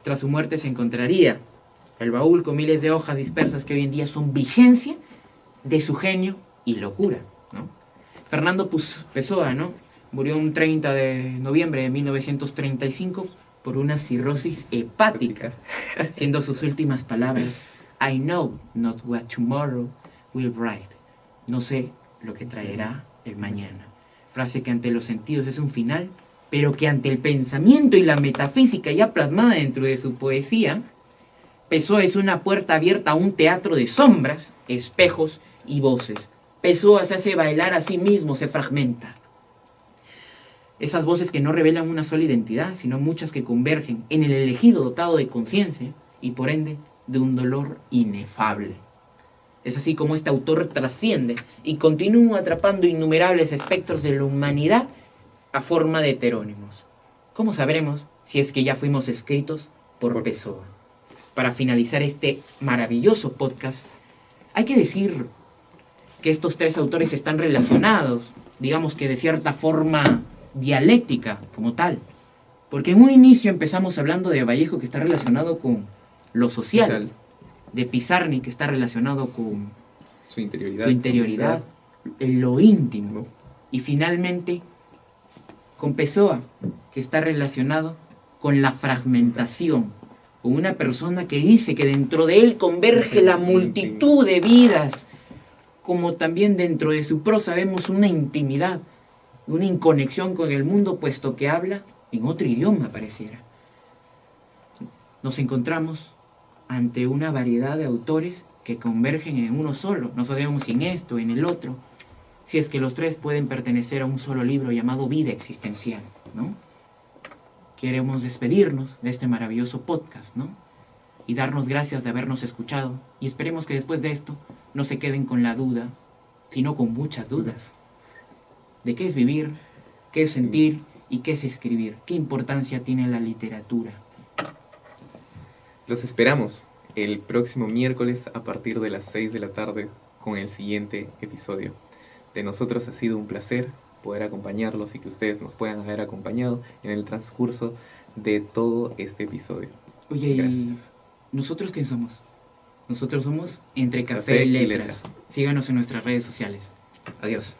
Tras su muerte se encontraría el baúl con miles de hojas dispersas que hoy en día son vigencia de su genio y locura, ¿no? Fernando Pessoa, ¿no?, murió un 30 de noviembre de 1935 por una cirrosis hepática, siendo sus últimas palabras: I know not what tomorrow will bring. No sé lo que traerá el mañana. Frase que ante los sentidos es un final, pero que ante el pensamiento y la metafísica ya plasmada dentro de su poesía, Pessoa es una puerta abierta a un teatro de sombras, espejos y voces. Pessoa se hace bailar a sí mismo, se fragmenta. Esas voces que no revelan una sola identidad, sino muchas que convergen en el elegido dotado de conciencia y por ende de un dolor inefable. Es así como este autor trasciende y continúa atrapando innumerables espectros de la humanidad a forma de heterónimos. ¿Cómo sabremos si es que ya fuimos escritos por Pessoa? Para finalizar este maravilloso podcast, hay que decir que estos tres autores están relacionados, digamos que de cierta forma dialéctica como tal. Porque en un inicio empezamos hablando de Vallejo, que está relacionado con lo social, de Pizarnik, que está relacionado con su interioridad, en lo íntimo, y finalmente con Pessoa, que está relacionado con la fragmentación, con una persona que dice que dentro de él converge la multitud de vidas, como también dentro de su prosa vemos una intimidad, una inconexión con el mundo, puesto que habla en otro idioma, pareciera. Nos encontramos ante una variedad de autores que convergen en uno solo. No sabemos si en esto, en el otro, si es que los tres pueden pertenecer a un solo libro llamado Vida Existencial, ¿no? Queremos despedirnos de este maravilloso podcast, ¿no? Y darnos gracias de habernos escuchado. Y esperemos que después de esto no se queden con la duda, sino con muchas dudas. De qué es vivir, qué es sentir y qué es escribir. ¿Qué importancia tiene la literatura? Los esperamos el próximo miércoles a partir de las 6 de la tarde con el siguiente episodio. De nosotros ha sido un placer poder acompañarlos y que ustedes nos puedan haber acompañado en el transcurso de todo este episodio. Oye, gracias. ¿Y nosotros quién somos? Nosotros somos Entre Café y Letras. Síganos en nuestras redes sociales. Adiós.